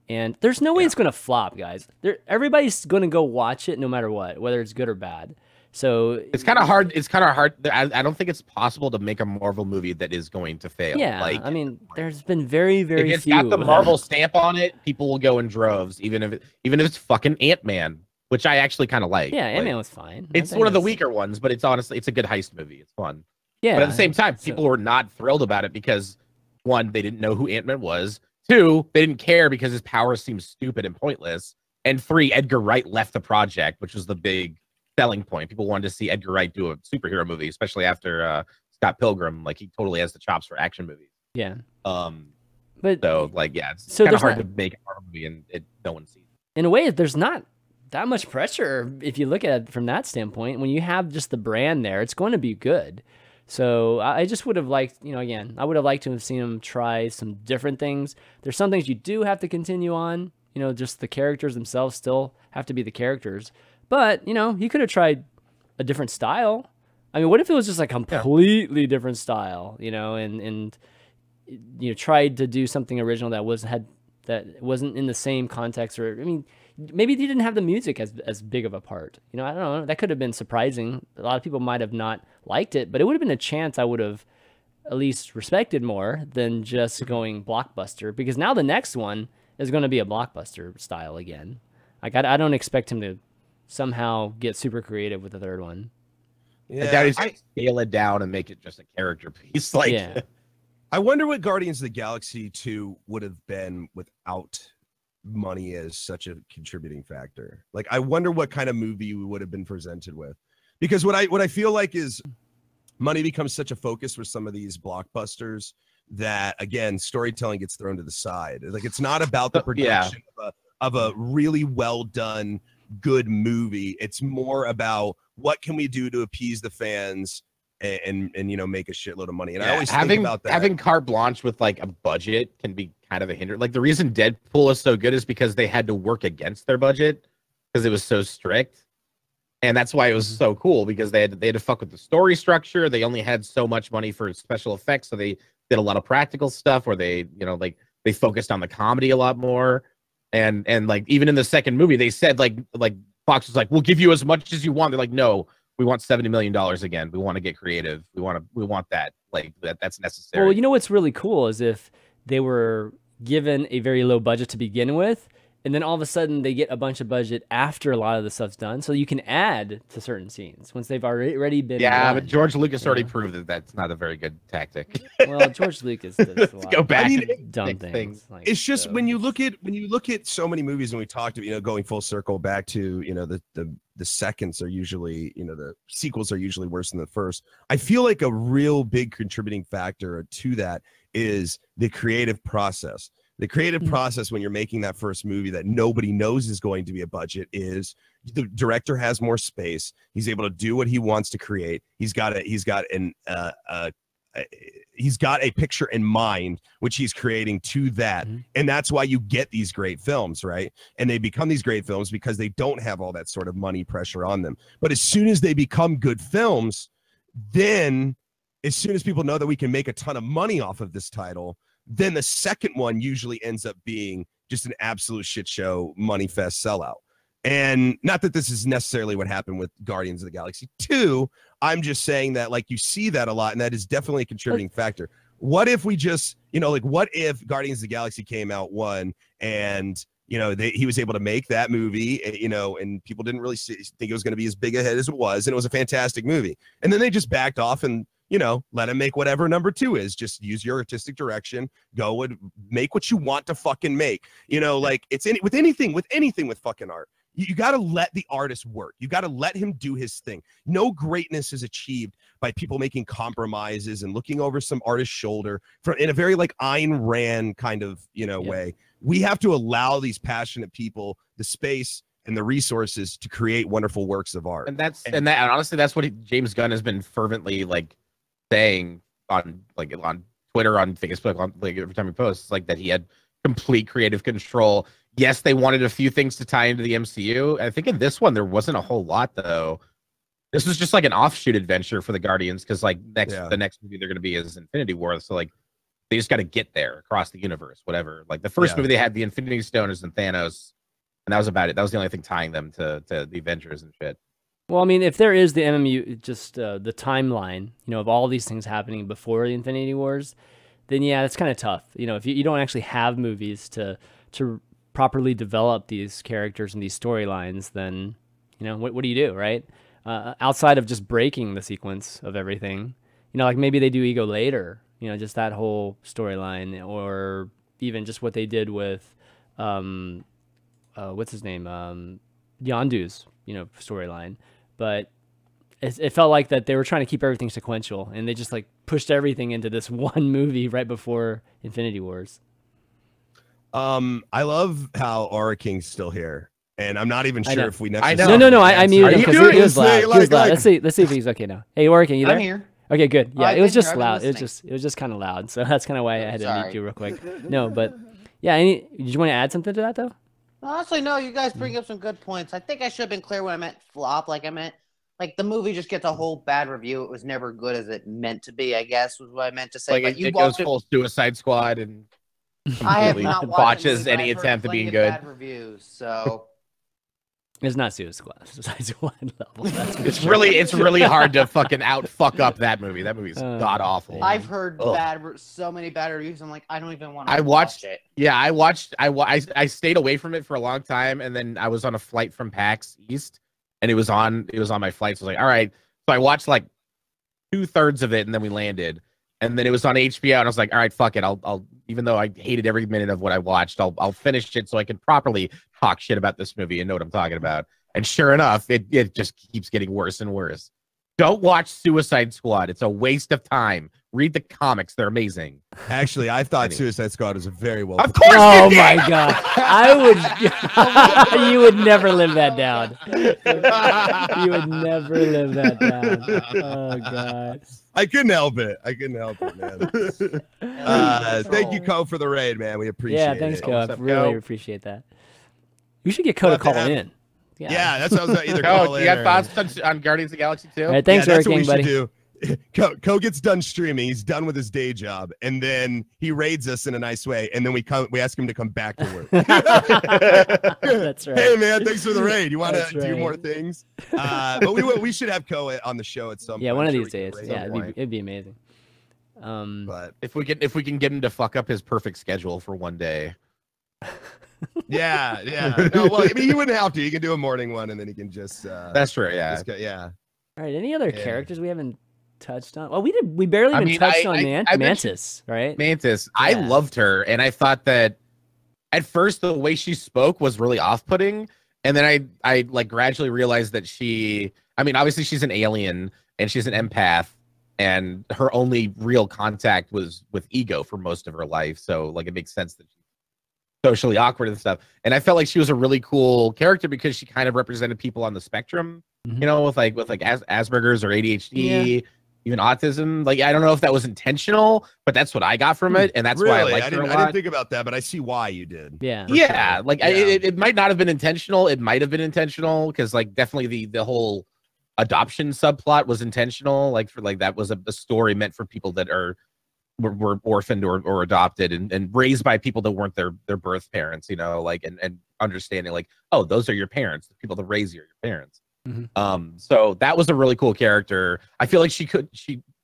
And there's no way it's going to flop, guys. Everybody's going to go watch it no matter what, whether it's good or bad. So it's kind of hard. It's kind of hard. I don't think it's possible to make a Marvel movie that is going to fail. Yeah, I mean, there's been very, very few. If it's got the Marvel stamp on it, people will go in droves, even if it's fucking Ant-Man, which I actually kind of like. Yeah, Ant-Man was fine. It's one of the weaker ones, but it's honestly, it's a good heist movie. It's fun. Yeah. But at the same time, people were not thrilled about it because, one, they didn't know who Ant-Man was. Two, they didn't care because his powers seemed stupid and pointless. And three, Edgar Wright left the project, which was the big selling point. People wanted to see Edgar Wright do a superhero movie, especially after Scott Pilgrim. Like, he totally has the chops for action movies. Yeah. But so it's so kind of hard to make a horror movie and no one sees it. In a way, there's not that much pressure if you look at it from that standpoint. When you have just the brand there, it's going to be good. So I just would have liked, again, I would have liked to have seen him try some different things. There's some things you do have to continue on. Just the characters themselves still have to be the characters. But, he could have tried a different style. I mean, what if it was just a completely different style, and tried to do something original that wasn't in the same context, or maybe he didn't have the music as big of a part. I don't know. That could have been surprising. A lot of people might have not liked it, but it would have been a chance I would have at least respected more than just going blockbuster, because now the next one is going to be a blockbuster style again. Like, I don't expect him to somehow get super creative with the third one. Yeah, I doubt he's gonna scale it down and make it just a character piece. I wonder what Guardians of the Galaxy 2 would have been without money as such a contributing factor. Like, I wonder what kind of movie we would have been presented with, because what I feel like is money becomes such a focus for some of these blockbusters that, again, storytelling gets thrown to the side. Like, it's not about the production of a really well done good movie. It's more about what can we do to appease the fans and make a shitload of money. And I always think about that. Having carte blanche with like a budget can be kind of a hindrance. Like, the reason Deadpool is so good is because they had to work against their budget because it was so strict. And that's why it was so cool, because they had to fuck with the story structure. They only had so much money for special effects, so they did a lot of practical stuff, or they they focused on the comedy a lot more. And like, even in the second movie, they said like Fox was like, we'll give you as much as you want. They're like, no, we want $70 million again. We want to get creative. We want that. Like, that's necessary. Well, what's really cool is if they were given a very low budget to begin with, and then all of a sudden they get a bunch of budget after a lot of the stuff's done, so you can add to certain scenes once they've already been. Yeah, done, but George Lucas already know? proved that that's not a very good tactic. Well, George Lucas does a lot Go back of and dumb fix things. Like, It's just so. when you look at so many movies, and we talked, going full circle back to, the seconds are usually, the sequels are usually worse than the first. I feel like a real big contributing factor to that is the creative process. The creative process when you're making that first movie that nobody knows is going to be a budget is the director has more space. He's able to do what he wants to create. He's got a picture in mind, which he's creating to that. And that's why you get these great films, right? And they become these great films because they don't have all that sort of money pressure on them. But as soon as they become good films, then as soon as people know that we can make a ton of money off of this title, then the second one usually ends up being just an absolute shit show, money fest sellout. And not that this is necessarily what happened with Guardians of the Galaxy 2. I'm just saying that, like, you see that a lot, and that is definitely a contributing factor. What if we just, what if Guardians of the Galaxy came out one and, he was able to make that movie, and people didn't really think it was going to be as big a hit as it was, and it was a fantastic movie. And then they just backed off and, let him make whatever number 2 is. Just use your artistic direction. Go and make what you want to fucking make. Like it's with anything with fucking art. You got to let the artist work. You got to let him do his thing. No greatness is achieved by people making compromises and looking over some artist's shoulder in a very like Ayn Rand kind of, way. We have to allow these passionate people the space and the resources to create wonderful works of art. And honestly, that's what James Gunn has been fervently like saying on Twitter, on Facebook, on like every time he posts, like that he had complete creative control. Yes, they wanted a few things to tie into the MCU. I think in this one there wasn't a whole lot though. This was just like an offshoot adventure for the Guardians because like the next movie they're going to be is Infinity War. So like they just got to get there across the universe, whatever. Like the first movie they had the Infinity Stones and Thanos, and that was about it. That was the only thing tying them to the Avengers and shit. Well, I mean, if there is the MMU, just the timeline, of all these things happening before the Infinity Wars, then yeah, it's kind of tough. If you don't actually have movies to properly develop these characters and these storylines, then what do you do, right? Outside of just breaking the sequence of everything, like maybe they do Ego later, just that whole storyline, or even just what they did with what's his name, Yondu's storyline. But it felt like that they were trying to keep everything sequential, and they just like pushed everything into this one movie right before Infinity Wars. I love how Aura King's still here, and I'm not even sure if we necessarily. I know. No, I muted him because he was loud. He was loud. Like, Let's see if he's okay now. Hey, Aura King, you there? I'm here. Okay, good. Yeah, I've it was been just here. I've loud. been It was just kind of loud, so that's kind of why I had to Sorry. mute you real quick. No, but yeah. Did you want to add something to that though? Honestly, no, you guys bring up some good points. I think I should have been clear when I meant flop. Like I meant, like the movie just gets a whole bad review. It was never good as it meant to be, I guess, was what I meant to say. Like but you it goes watched full Suicide Squad and I have completely not watched botches the movie, but any I've heard attempt at plenty being of good. Bad reviews, so It's not Suicide Squad level. That's for It's sure. really hard to fucking fuck up that movie. That movie's god awful. Yeah. I've heard Ugh. so many bad reviews. I'm like, I don't even want to I watched watch it. Yeah, I stayed away from it for a long time, and then I was on a flight from PAX East, and it was on my flight. So I was like, all right. So I watched like 2/3 of it, and then we landed, and then it was on HBO, and I was like, all right, fuck it. I'll even though I hated every minute of what I watched, I'll finish it so I can properly talk shit about this movie and know what I'm talking about. And sure enough, it just keeps getting worse and worse. Don't watch Suicide Squad. It's a waste of time. Read the comics. They're amazing. Actually, I thought Suicide Squad was a very well. Of course. Oh my god! You would never live that down. You would never live that down. Oh god! I couldn't help it. Man. Thank you, Co, for the raid, man. We appreciate it. Yeah, thanks, it. Co. I up, really Co? appreciate that. We should get Co to call in. Yeah, that's what I was going to either Oh, call you in. got thoughts on Guardians of the Galaxy too? All right, thanks, that's what Hurricane, we buddy. should do. Co gets done streaming. He's done with his day job, and then he raids us in a nice way, and then we ask him to come back to work. That's right. Hey man, thanks for the raid. You want to That's do right. more things? But we should have Co on the show at some point. Yeah, one I'm of sure these we can days. raise Yeah, some it'd be amazing. But If we can get him to fuck up his perfect schedule for one day. Yeah. No, well, I mean, he wouldn't have to. He can do a morning one, and then he can just. That's true. Yeah. Just go, yeah. All right. Any other Yeah. characters we haven't touched on? Well, we barely I even mean, touched on I mentioned- Mantis, right? Mantis. I Yeah. loved her, and I thought that at first the way she spoke was really off-putting, and then I like gradually realized that she. I mean, obviously she's an alien and she's an empath, and her only real contact was with ego for most of her life. So like it makes sense that she's socially awkward and stuff. And I felt like she was a really cool character because she kind of represented people on the spectrum, Mhm. you know, with Asperger's or ADHD, even autism. Like I don't know if that was intentional, but that's what I got from it, and that's why I Really, liked her a I lot. didn't think about that, but I see why you did. Yeah. For Yeah, sure. like Yeah. it might not have been intentional. It might have been intentional because like definitely the whole adoption subplot was intentional. Like for like that was a story meant for people that were orphaned or adopted and raised by people that weren't their birth parents, you know, like and understanding like, oh, those are your parents, the people that raise you are your parents. Mhm. So that was a really cool character. I feel like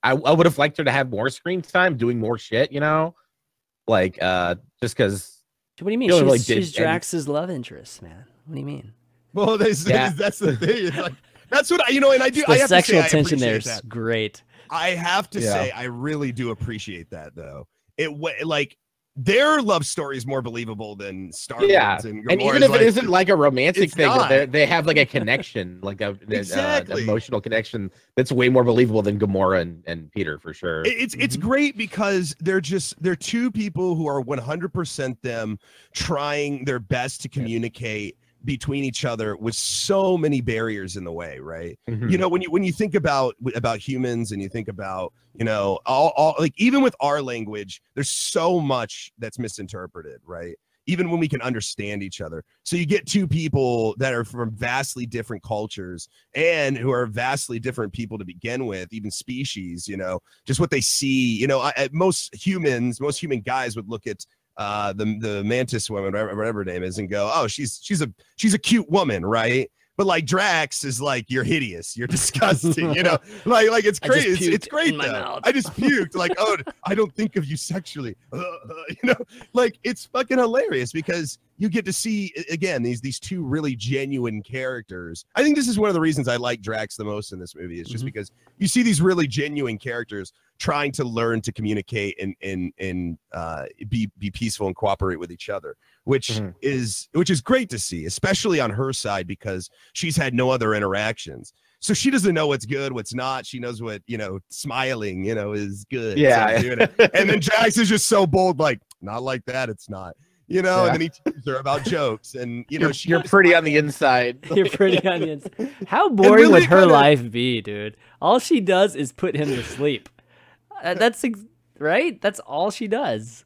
I would have liked her to have more screen time doing more shit, you know, like just because. What do you mean? She only She's, really did she's Drax's love interest, man. What do you mean? Well, that's the thing. It's like, that's what and I do. The I have sexual to say, tension I there appreciate is that. great. I have to Yeah. say, I really do appreciate that, though. Like their love story is more believable than Star Wars Yeah, and and Gamora's, even if like, it isn't like a romantic it's thing, not. they have like a connection, like an Exactly. emotional connection that's way more believable than Gamora and Peter for sure. It's great because they're two people who are 100% them trying their best to communicate between each other with so many barriers in the way, right? Mhm. You know, when you think about humans and you think about, you know, all like even with our language, there's so much that's misinterpreted, right? Even when we can understand each other. So you get two people that are from vastly different cultures and who are vastly different people to begin with, even species, you know, just what they see, you know, most human guys would look at the mantis woman, whatever her name is, and go, oh, she's a cute woman, right? But like Drax is like, you're hideous, you're disgusting, you know, like it's I just crazy. It's puked great in my though. mouth. I just puked, like, oh, I don't think of you sexually, you know, like it's fucking hilarious because you get to see again these two really genuine characters. I think this is one of the reasons I like Drax the most in this movie is just because you see these really genuine characters trying to learn to communicate and be peaceful and cooperate with each other, which is great to see, especially on her side because she's had no other interactions. So she doesn't know what's good, what's not. She knows what, you know, smiling, you know, is good. Yeah. So I'm doing it. And then Drax is just so bold, like, not like that, it's not. You know, and then he teaches her about jokes, and you know, You're pretty on the inside. You're pretty on the inside. How boring really would her kinda- life be, dude? All she does is put him to sleep. Right? That's all she does.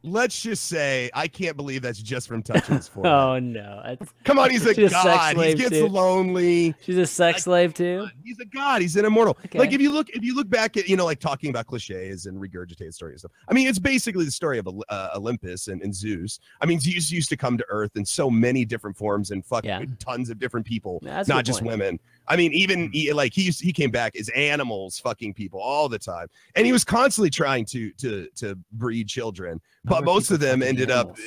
Let's just say I can't believe that's just from touching his forehead. Oh no! Come on, he's a She's a sex god. He slave, gets too. lonely. She's a sex slave too. He's a god. He's an immortal. Okay. Like if you look back at, you know, like talking about cliches and regurgitated stories and stuff. I mean, it's basically the story of Olympus and Zeus. I mean, Zeus used to come to Earth in so many different forms and tons of different people, That's a not good just point. women. I mean, even he came back as animals, fucking people all the time, and he was constantly trying to breed children, but Remember most of people them fucking ended animals.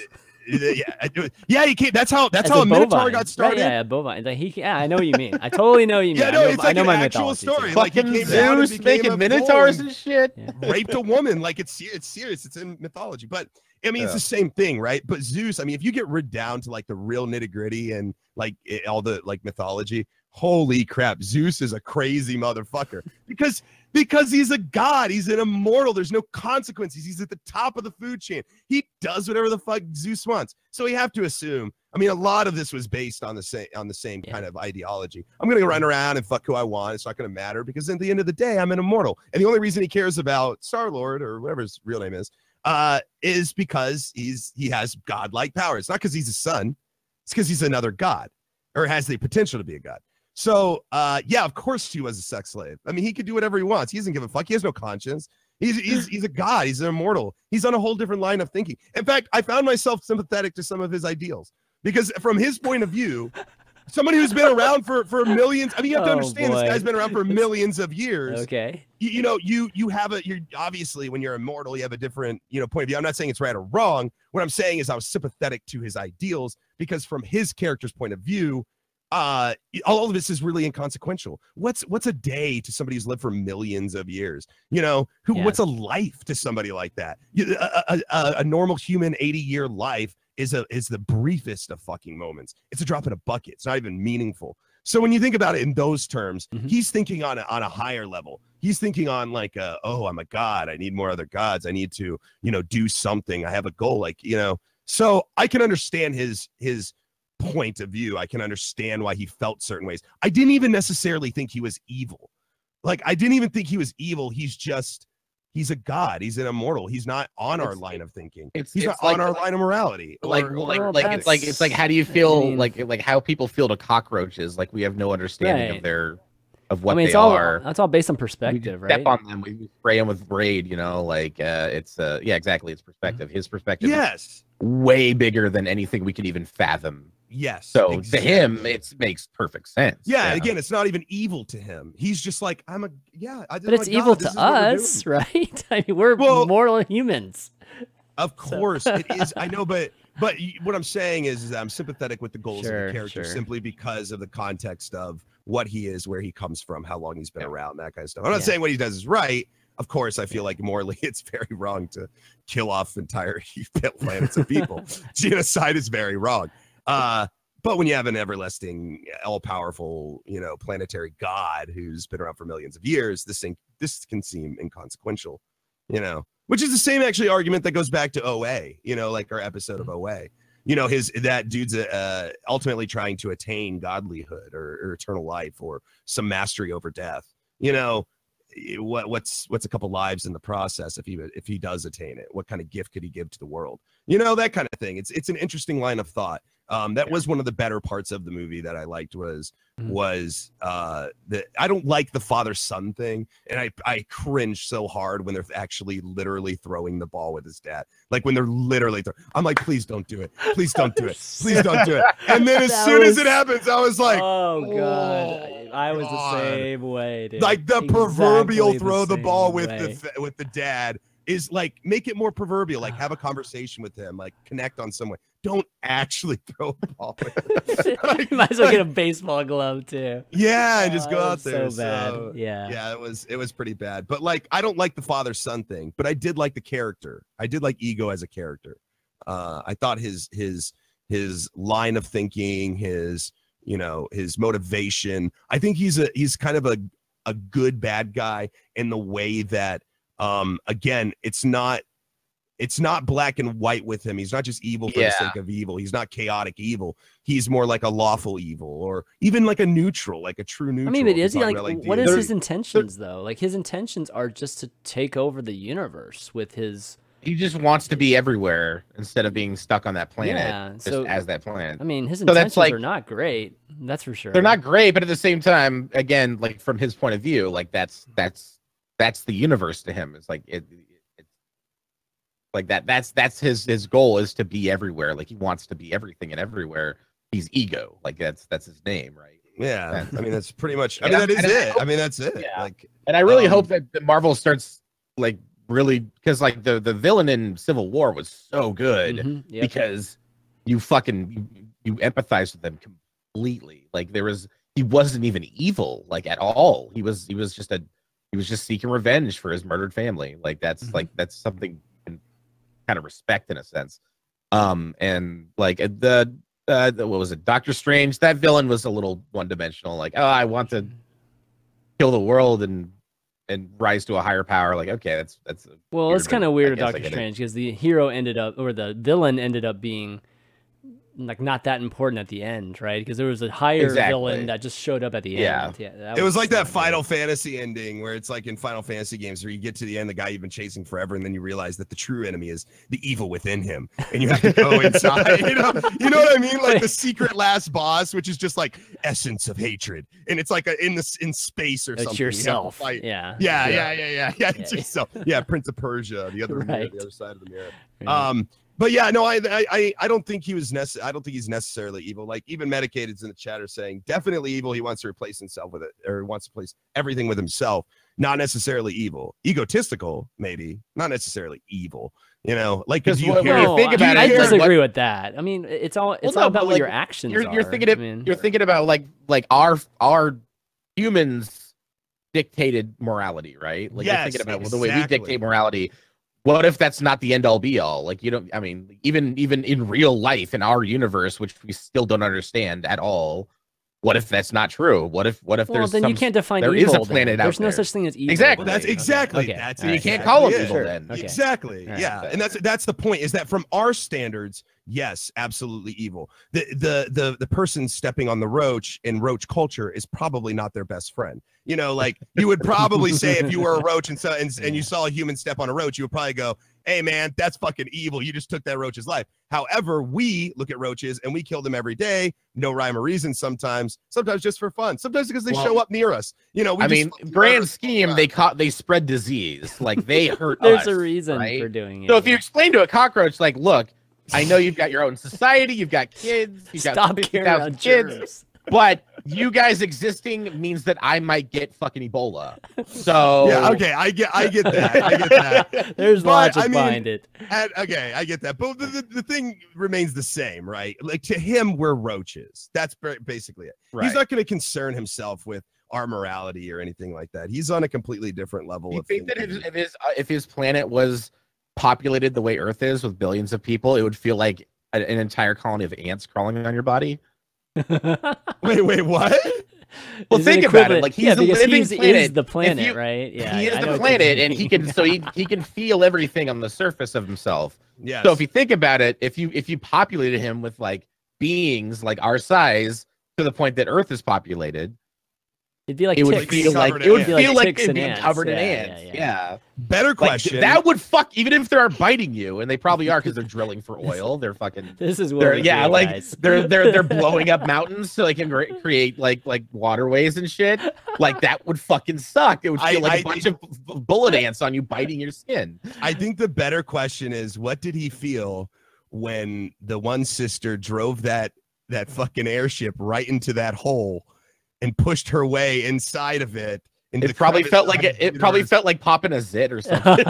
Yeah, he came. That's how As a Minotaur bovine. got started. Right, yeah, bovine. Like I know what you mean. I totally know what you mean. Yeah, no, it's like I know an my actual mythology, story. too. Like, he Fucking came down and Zeus became making a minotaurs bull and shit. raped a woman. Like it's serious. It's in mythology. But I mean, it's the same thing, right? But Zeus, I mean, if you get rid down to like the real nitty gritty and like all the like mythology, holy crap, Zeus is a crazy motherfucker because he's a god. He's an immortal. There's no consequences. He's at the top of the food chain. He does whatever the fuck Zeus wants. So we have to assume. I mean, a lot of this was based on the same kind of ideology. I'm gonna run around and fuck who I want. It's not gonna matter because at the end of the day, I'm an immortal. And the only reason he cares about Star-Lord or whatever his real name is because he has godlike power. It's not because he's a son. It's because he's another god or has the potential to be a god. So, yeah, of course she was a sex slave. I mean, he could do whatever he wants. He doesn't give a fuck. He has no conscience. He's a god. He's an immortal. He's on a whole different line of thinking. In fact, I found myself sympathetic to some of his ideals because from his point of view, Somebody who's been around for millions. I mean, you have to Oh, understand boy. this guy's been around for millions of years. Okay. You know, you're obviously when you're immortal, you have a different, point of view. I'm not saying it's right or wrong. What I'm saying is I was sympathetic to his ideals because from his character's point of view, all of this is really inconsequential. What's a day to somebody who's lived for millions of years? What's a life to somebody like that? A normal human 80-year life is the briefest of fucking moments. It's a drop in a bucket. It's not even meaningful. So when you think about it in those terms, he's thinking on a higher level. He's thinking on like, oh, I'm a god. I need more other gods. I need to, do something. I have a goal. So I can understand his point of view. I can understand why he felt certain ways. I didn't even necessarily think he was evil. I didn't even think he was evil. He's a god. He's an immortal. He's not on our line of thinking. He's not on our line of morality. It's like how do you feel like how people feel to cockroaches? Like we have no understanding of what they are. That's all based on perspective, right? Step on them, we spray them with Raid. It's exactly. It's perspective. His perspective. Yes. Way bigger than anything we could even fathom. Yes. So exactly. To him, it makes perfect sense. Yeah. Again, it's not even evil to him. He's just like, but it's evil to us, right? I mean, we're mortal humans. Of course it is. I know, but what I'm saying is I'm sympathetic with the goals of the character simply because of the context of what he is, where he comes from, how long he's been around, that kind of stuff. I'm not saying what he does is right. Of course, I feel like morally it's very wrong to kill off entire planets of people. Genocide is very wrong. But when you have an everlasting, all-powerful, planetary god who's been around for millions of years, this can seem inconsequential, which is the same actually argument that goes back to OA, like our episode of OA. That dude's ultimately trying to attain godlyhood or eternal life or some mastery over death. What's a couple lives in the process if he does attain it? What kind of gift could he give to the world? That kind of thing. It's an interesting line of thought. That was one of the better parts of the movie that I liked was that I don't like the father-son thing, and I cringe so hard when they're actually literally throwing the ball with his dad. Like when they're literally I'm like, please don't do it. Please don't do it. Please don't do it. And then as soon as it happens, I was like, oh god, I was the same way, dude. Like the proverbial throw the ball with the dad is like, make it more proverbial, like have a conversation with him, like connect on some way. Don't actually throw a ball with him. You might as well get a baseball glove too. Yeah, and just go out there. So bad. Yeah, it was pretty bad. But like, I don't like the father-son thing, but I did like the character. I did like Ego as a character. I thought his line of thinking, his motivation. I think he's kind of a good bad guy in the way that again, it's not black and white with him. He's not just evil for the sake of evil. He's not chaotic evil. He's more like a lawful evil, or even like a neutral, like a true neutral. I mean, but is he what is his intentions though? Like his intentions are just to take over the universe with his. He just wants to be everywhere instead of being stuck on that planet. Yeah, so as that planet. I mean, his intentions are not great. That's for sure. They're not great, but at the same time, again, like from his point of view, like that's the universe to him. It's like it's like that's his goal is to be everywhere. Like he wants to be everything and everywhere. He's Ego. Like that's his name, right? Yeah. I mean, that's pretty much. I mean, that is it. I mean, that's it. Yeah. Like, and I really hope that Marvel starts like really, because like the villain in Civil War was so good because you empathize with them completely. Like he wasn't even evil like at all. He was just seeking revenge for his murdered family. Like that's that's something you can kind of respect in a sense. And like the what was it, Doctor Strange? That villain was a little one-dimensional. Like, oh, I want to kill the world and rise to a higher power. Like, okay, that's well, it's kind of weird with Doctor Strange because the villain ended up being like not that important at the end, right? Because there was a higher villain that just showed up at the end. Yeah, it was like that Final Fantasy ending where it's like in Final Fantasy games where you get to the end, the guy you've been chasing forever, and then you realize that the true enemy is the evil within him, and you have to go inside. You know what I mean? Like the secret last boss, which is just like essence of hatred, and it's like in space or something. It's yourself. Yeah. It's yourself. Yeah, Prince of Persia, the other mirror, the other side of the mirror. But yeah, no, I don't think he was I don't think he's necessarily evil. Like even Medicated's in the chat are saying definitely evil. He wants to replace himself with it, or wants to replace everything with himself. Not necessarily evil. Egotistical, maybe. Not necessarily evil. You know, like because you think about I it, disagree with that. I mean, it's all about what like, your actions you're are. You're thinking about like our humans dictated morality, right? Like you're thinking about the way we dictate morality. What if that's not the end all be all? Like you don't. I mean, even in real life in our universe, which we still don't understand at all. What if that's not true? What if there's then you can't define there evil. Is a planet out There's no there. such thing as evil. Exactly. Well, that's exactly. Okay. That's you exactly can't call them it. evil then. Okay. Exactly. Right. Yeah, and that's the point. Is that from our standards? Yes, absolutely evil. The person stepping on the roach in roach culture is probably not their best friend. You know, like you would probably say if you were a roach and you saw a human step on a roach, you would probably go, "Hey man, that's fucking evil. You just took that roach's life." However, we look at roaches and we kill them every day, no rhyme or reason. Sometimes just for fun. Sometimes because they show up near us. You know, grand scheme, they spread disease. Like they hurt us. There's a reason right? for doing it. So if you explain to a cockroach, like, look, I know you've got your own society, you've got kids, you've got 50,000 kids, but you guys existing means that I might get fucking Ebola. So yeah, okay, I get that. I get that. There's logic behind it. Okay, I get that. But the thing remains the same, right? Like to him, we're roaches. That's basically it. Right. He's not going to concern himself with our morality or anything like that. He's on a completely different level. You think that if his planet was populated the way Earth is with billions of people, it would feel like an entire colony of ants crawling on your body? Wait, what? Well, think about it. Like he's the living planet. Is the planet, right? Yeah, he is the planet, and he can he can feel everything on the surface of himself. Yeah. So if you think about it, if you populated him with like beings like our size to the point that Earth is populated, it'd be like it would feel like it'd be covered in ants. ants. Yeah. Better question. Like, that would fuck even if they're biting you, and they probably are because they're drilling for oil. They're fucking. This is what they're blowing up mountains so they can create like waterways and shit. Like that would fucking suck. It would feel like a bunch of bullet ants on you biting your skin. I think the better question is, what did he feel when the one sister drove that fucking airship right into that hole and pushed her way inside of it? It probably felt like it probably felt like popping a zit or something.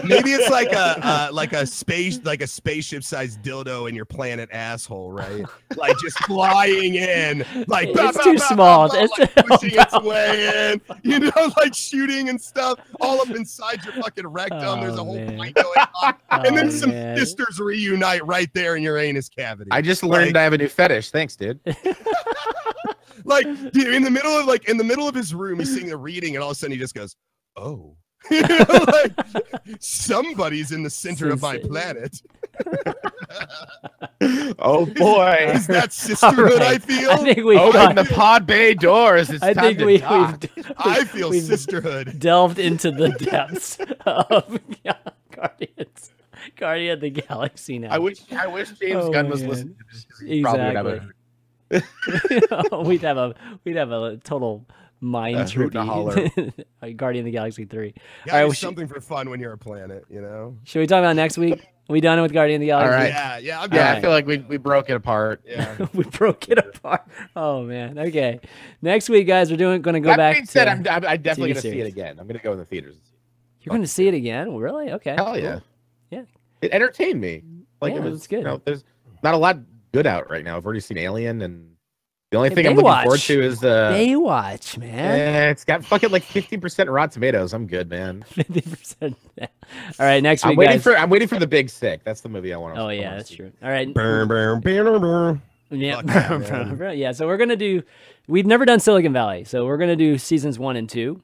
Maybe it's like a spaceship sized dildo in your planet asshole, right? Like just flying in, like it's too small. Like pushing its way in, you know, like shooting and stuff all up inside your fucking rectum. There's a whole fight going on, and then some sisters reunite right there in your anus cavity. I just learned I have a new fetish. Thanks, dude. Like, dude, in the middle of his room, he's sitting there reading, and all of a sudden he just goes, "Oh, you know, like somebody's in the center of my planet." Oh boy, is that sisterhood? Right. I feel. I think we open the pod bay doors. It's time to talk. I feel sisterhood. Delved into the depths of Guardian of the Galaxy. Now, I wish James Gunn was listening to this. Exactly. we'd have a total mind trip. Guardian of the Galaxy 3. All right, something for fun when you're a planet, you know. Should we talk about next week? Are we done with Guardian of the Galaxy? All right. Yeah. I feel like we broke it apart. Yeah, we broke it apart. Oh man. Okay. Next week, guys, we're going to go back. That being said, I'm definitely going to see it again. I'm going to go in the theaters. You're going to see it again? Really? Okay. Hell yeah. Cool. Yeah. It entertained me. Like it was good. You know, there's not a lot good out right now. I've already seen Alien, and the only thing I'm looking forward to is Baywatch, man. Yeah, it's got fucking like 50% Rotten Tomatoes. I'm good, man. 50%. All right, next week, I'm waiting for The Big Sick. That's the movie I want to. Oh yeah, that's true. All right. Yeah. Yeah. So we're gonna do. We've never done Silicon Valley, so we're gonna do seasons 1 and 2.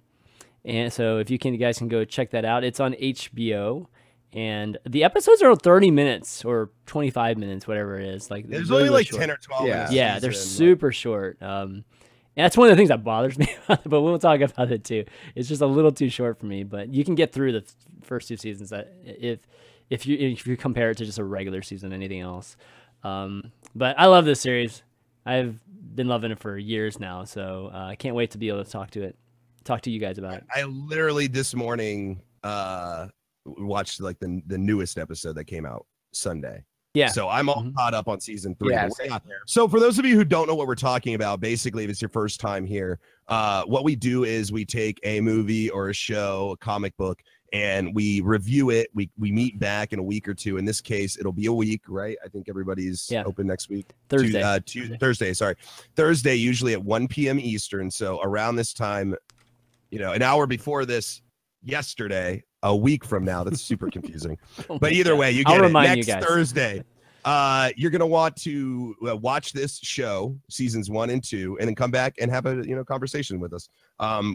And so if you guys can go check that out. It's on HBO. And the episodes are 30 minutes or 25 minutes, whatever it is. Like there's only like 10 or 12 minutes. Yeah, they're super short. And that's one of the things that bothers me about it, but we'll talk about it too. It's just a little too short for me, but you can get through the first 2 seasons if you compare it to just a regular season, anything else. But I love this series. I've been loving it for years now, so I can't wait to be able to talk to you guys about it. I literally this morning watched like the newest episode that came out. Sunday. Yeah. So I'm all caught up on season 3. Yeah, Yeah. So for those of you who don't know what we're talking about, basically, if it's your first time here, what we do is we take a movie or a show, a comic book, and we review it. We meet back in a week or two. In this case, it'll be a week, right? I think everybody's open next week. Thursday, usually at 1 p.m. Eastern. So around this time, an hour before this, yesterday, a week from now. That's super confusing. But either way, you get it. Next Thursday, you're going to want to watch this show, seasons 1 and 2, and then come back and have a conversation with us.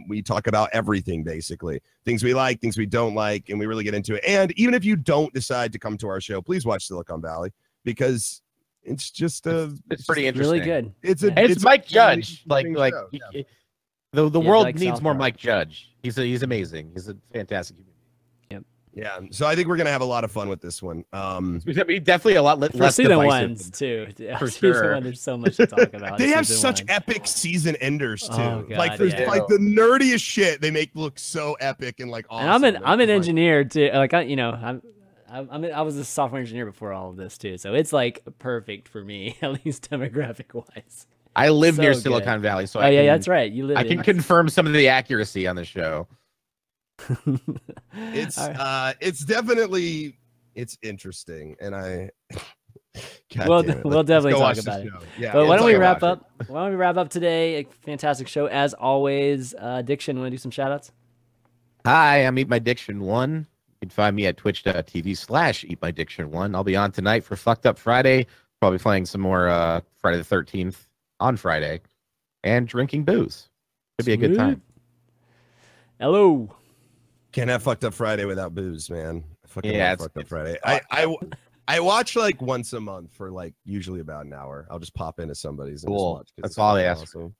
We talk about everything, basically. Things we like, things we don't like, and we really get into it. And even if you don't decide to come to our show, please watch Silicon Valley, because it's just it's pretty interesting. Really good. It's Mike Judge. The world needs South more Park. Mike Judge. He's amazing. He's a fantastic human being. Yeah, so I think we're gonna have a lot of fun with this one. It's gonna be definitely a lot less season divisive ones too. for Season sure. 1, there's so much to talk about. They have Season such 1. epic season enders too. Oh, God, like there's yeah. like the nerdiest shit they make look so epic and like awesome. And I'm an engineer too. Like I was a software engineer before all of this too. So it's like perfect for me, at least demographic wise. I live So near good. Silicon Valley, so That's right. You live. I can confirm some of the accuracy on the show. It's definitely interesting, and we'll definitely talk about it. Yeah, but why don't we wrap watch up? Why don't we wrap up today? A fantastic show as always. Diction, want to do some shout outs? Hi, I'm Eat My Diction 1. You can find me at twitch.tv/EatMyDiction1. I'll be on tonight for Fucked Up Friday. Probably playing some more Friday the 13th on Friday, and drinking booze. Should be a good time. Hello. Can't have Fucked Up Friday without booze, man. I fucking Yeah, love Fucked Up Friday. I watch like once a month for like usually about an hour. I'll just pop into somebody's and Cool. just watch. That's all I ask. Awesome.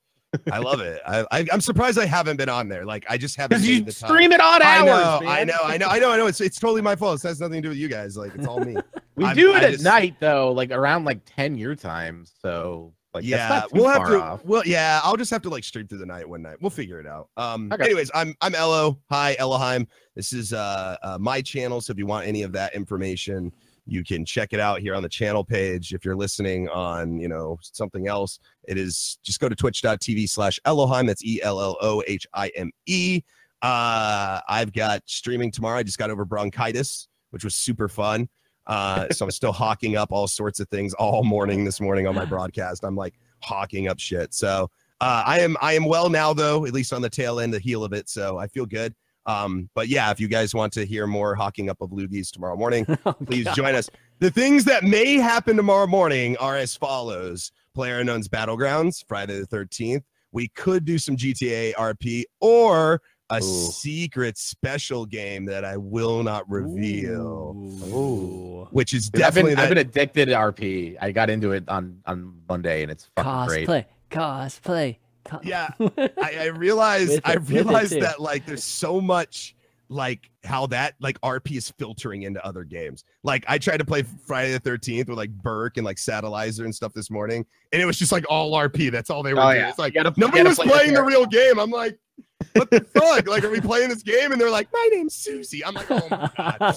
I love it. I'm surprised I haven't been on there. Like I just haven't. Because made you the time. stream it on hours. I know. It's totally my fault. It has nothing to do with you guys. Like it's all me. We do it at night though, like around like 10 your time. So like that's not too far off. Well, yeah, I'll just have to like stream through the night one night. We'll figure it out. Okay. Anyways, I'm Ello. Hi, Ellohime. This is my channel. So if you want any of that information, you can check it out here on the channel page. If you're listening on, something else, it is just go to twitch.tv/Ellohime. That's ELLOHIME. I've got streaming tomorrow. I just got over bronchitis, which was super fun. So I'm still hawking up all sorts of things all morning this morning on my broadcast. I'm like hawking up shit. So I am well now, though, at least on the tail end, the heel of it. So I feel good. But yeah, if you guys want to hear more hawking up of loogies tomorrow morning, please join us. The things that may happen tomorrow morning are as follows. PlayerUnknown's Battlegrounds, Friday the 13th. We could do some GTA RP or a secret special game that I will not reveal. Ooh. Which is definitely I've been addicted to RP. I got into it on Monday and it's fucking great. Cosplay. Yeah, I realized that like there's so much like how that like RP is filtering into other games. Like I tried to play Friday the 13th with like Burke and like Satellizer and stuff this morning, and it was just like all RP. That's all they were doing. Yeah. It's like nobody was playing the real game. I'm like, what the fuck? Like, are we playing this game? And they're like, my name's Susie. I'm like, oh my god.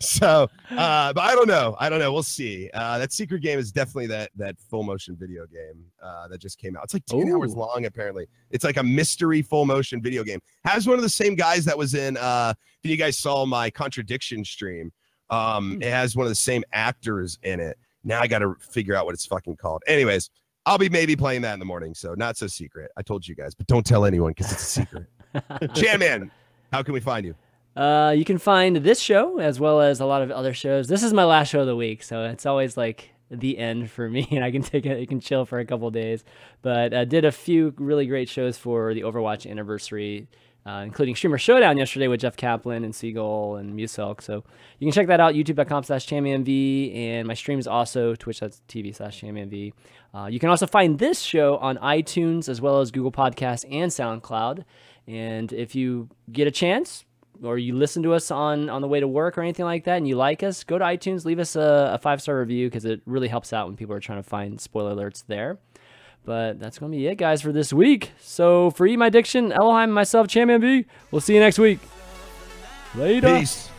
So, but I don't know. We'll see. That secret game is definitely that full motion video game that just came out. It's like 10 hours long, apparently. It's like a mystery full motion video game. Has one of the same guys that was in, if you guys saw my contradiction stream, it has one of the same actors in it. Now I got to figure out what it's fucking called. Anyways, I'll be maybe playing that in the morning, so not so secret. I told you guys, but don't tell anyone because it's a secret. Chan-Man, how can we find you? You can find this show as well as a lot of other shows. This is my last show of the week, so it's always like the end for me, and I can chill for a couple of days. But I did a few really great shows for the Overwatch anniversary, including Streamer Showdown yesterday with Jeff Kaplan and Seagull and Muselk. So you can check that out, youtube.com/ChanmanV, and my stream is also twitch.tv/ChanmanV. You can also find this show on iTunes as well as Google Podcasts and SoundCloud. And if you get a chance, or you listen to us on the way to work or anything like that, and you like us, go to iTunes, leave us a 5-star review, because it really helps out when people are trying to find spoiler alerts there. But that's going to be it, guys, for this week. So for Eat My Diction, Ellohime, and myself, Champion B, we'll see you next week. Later. Peace.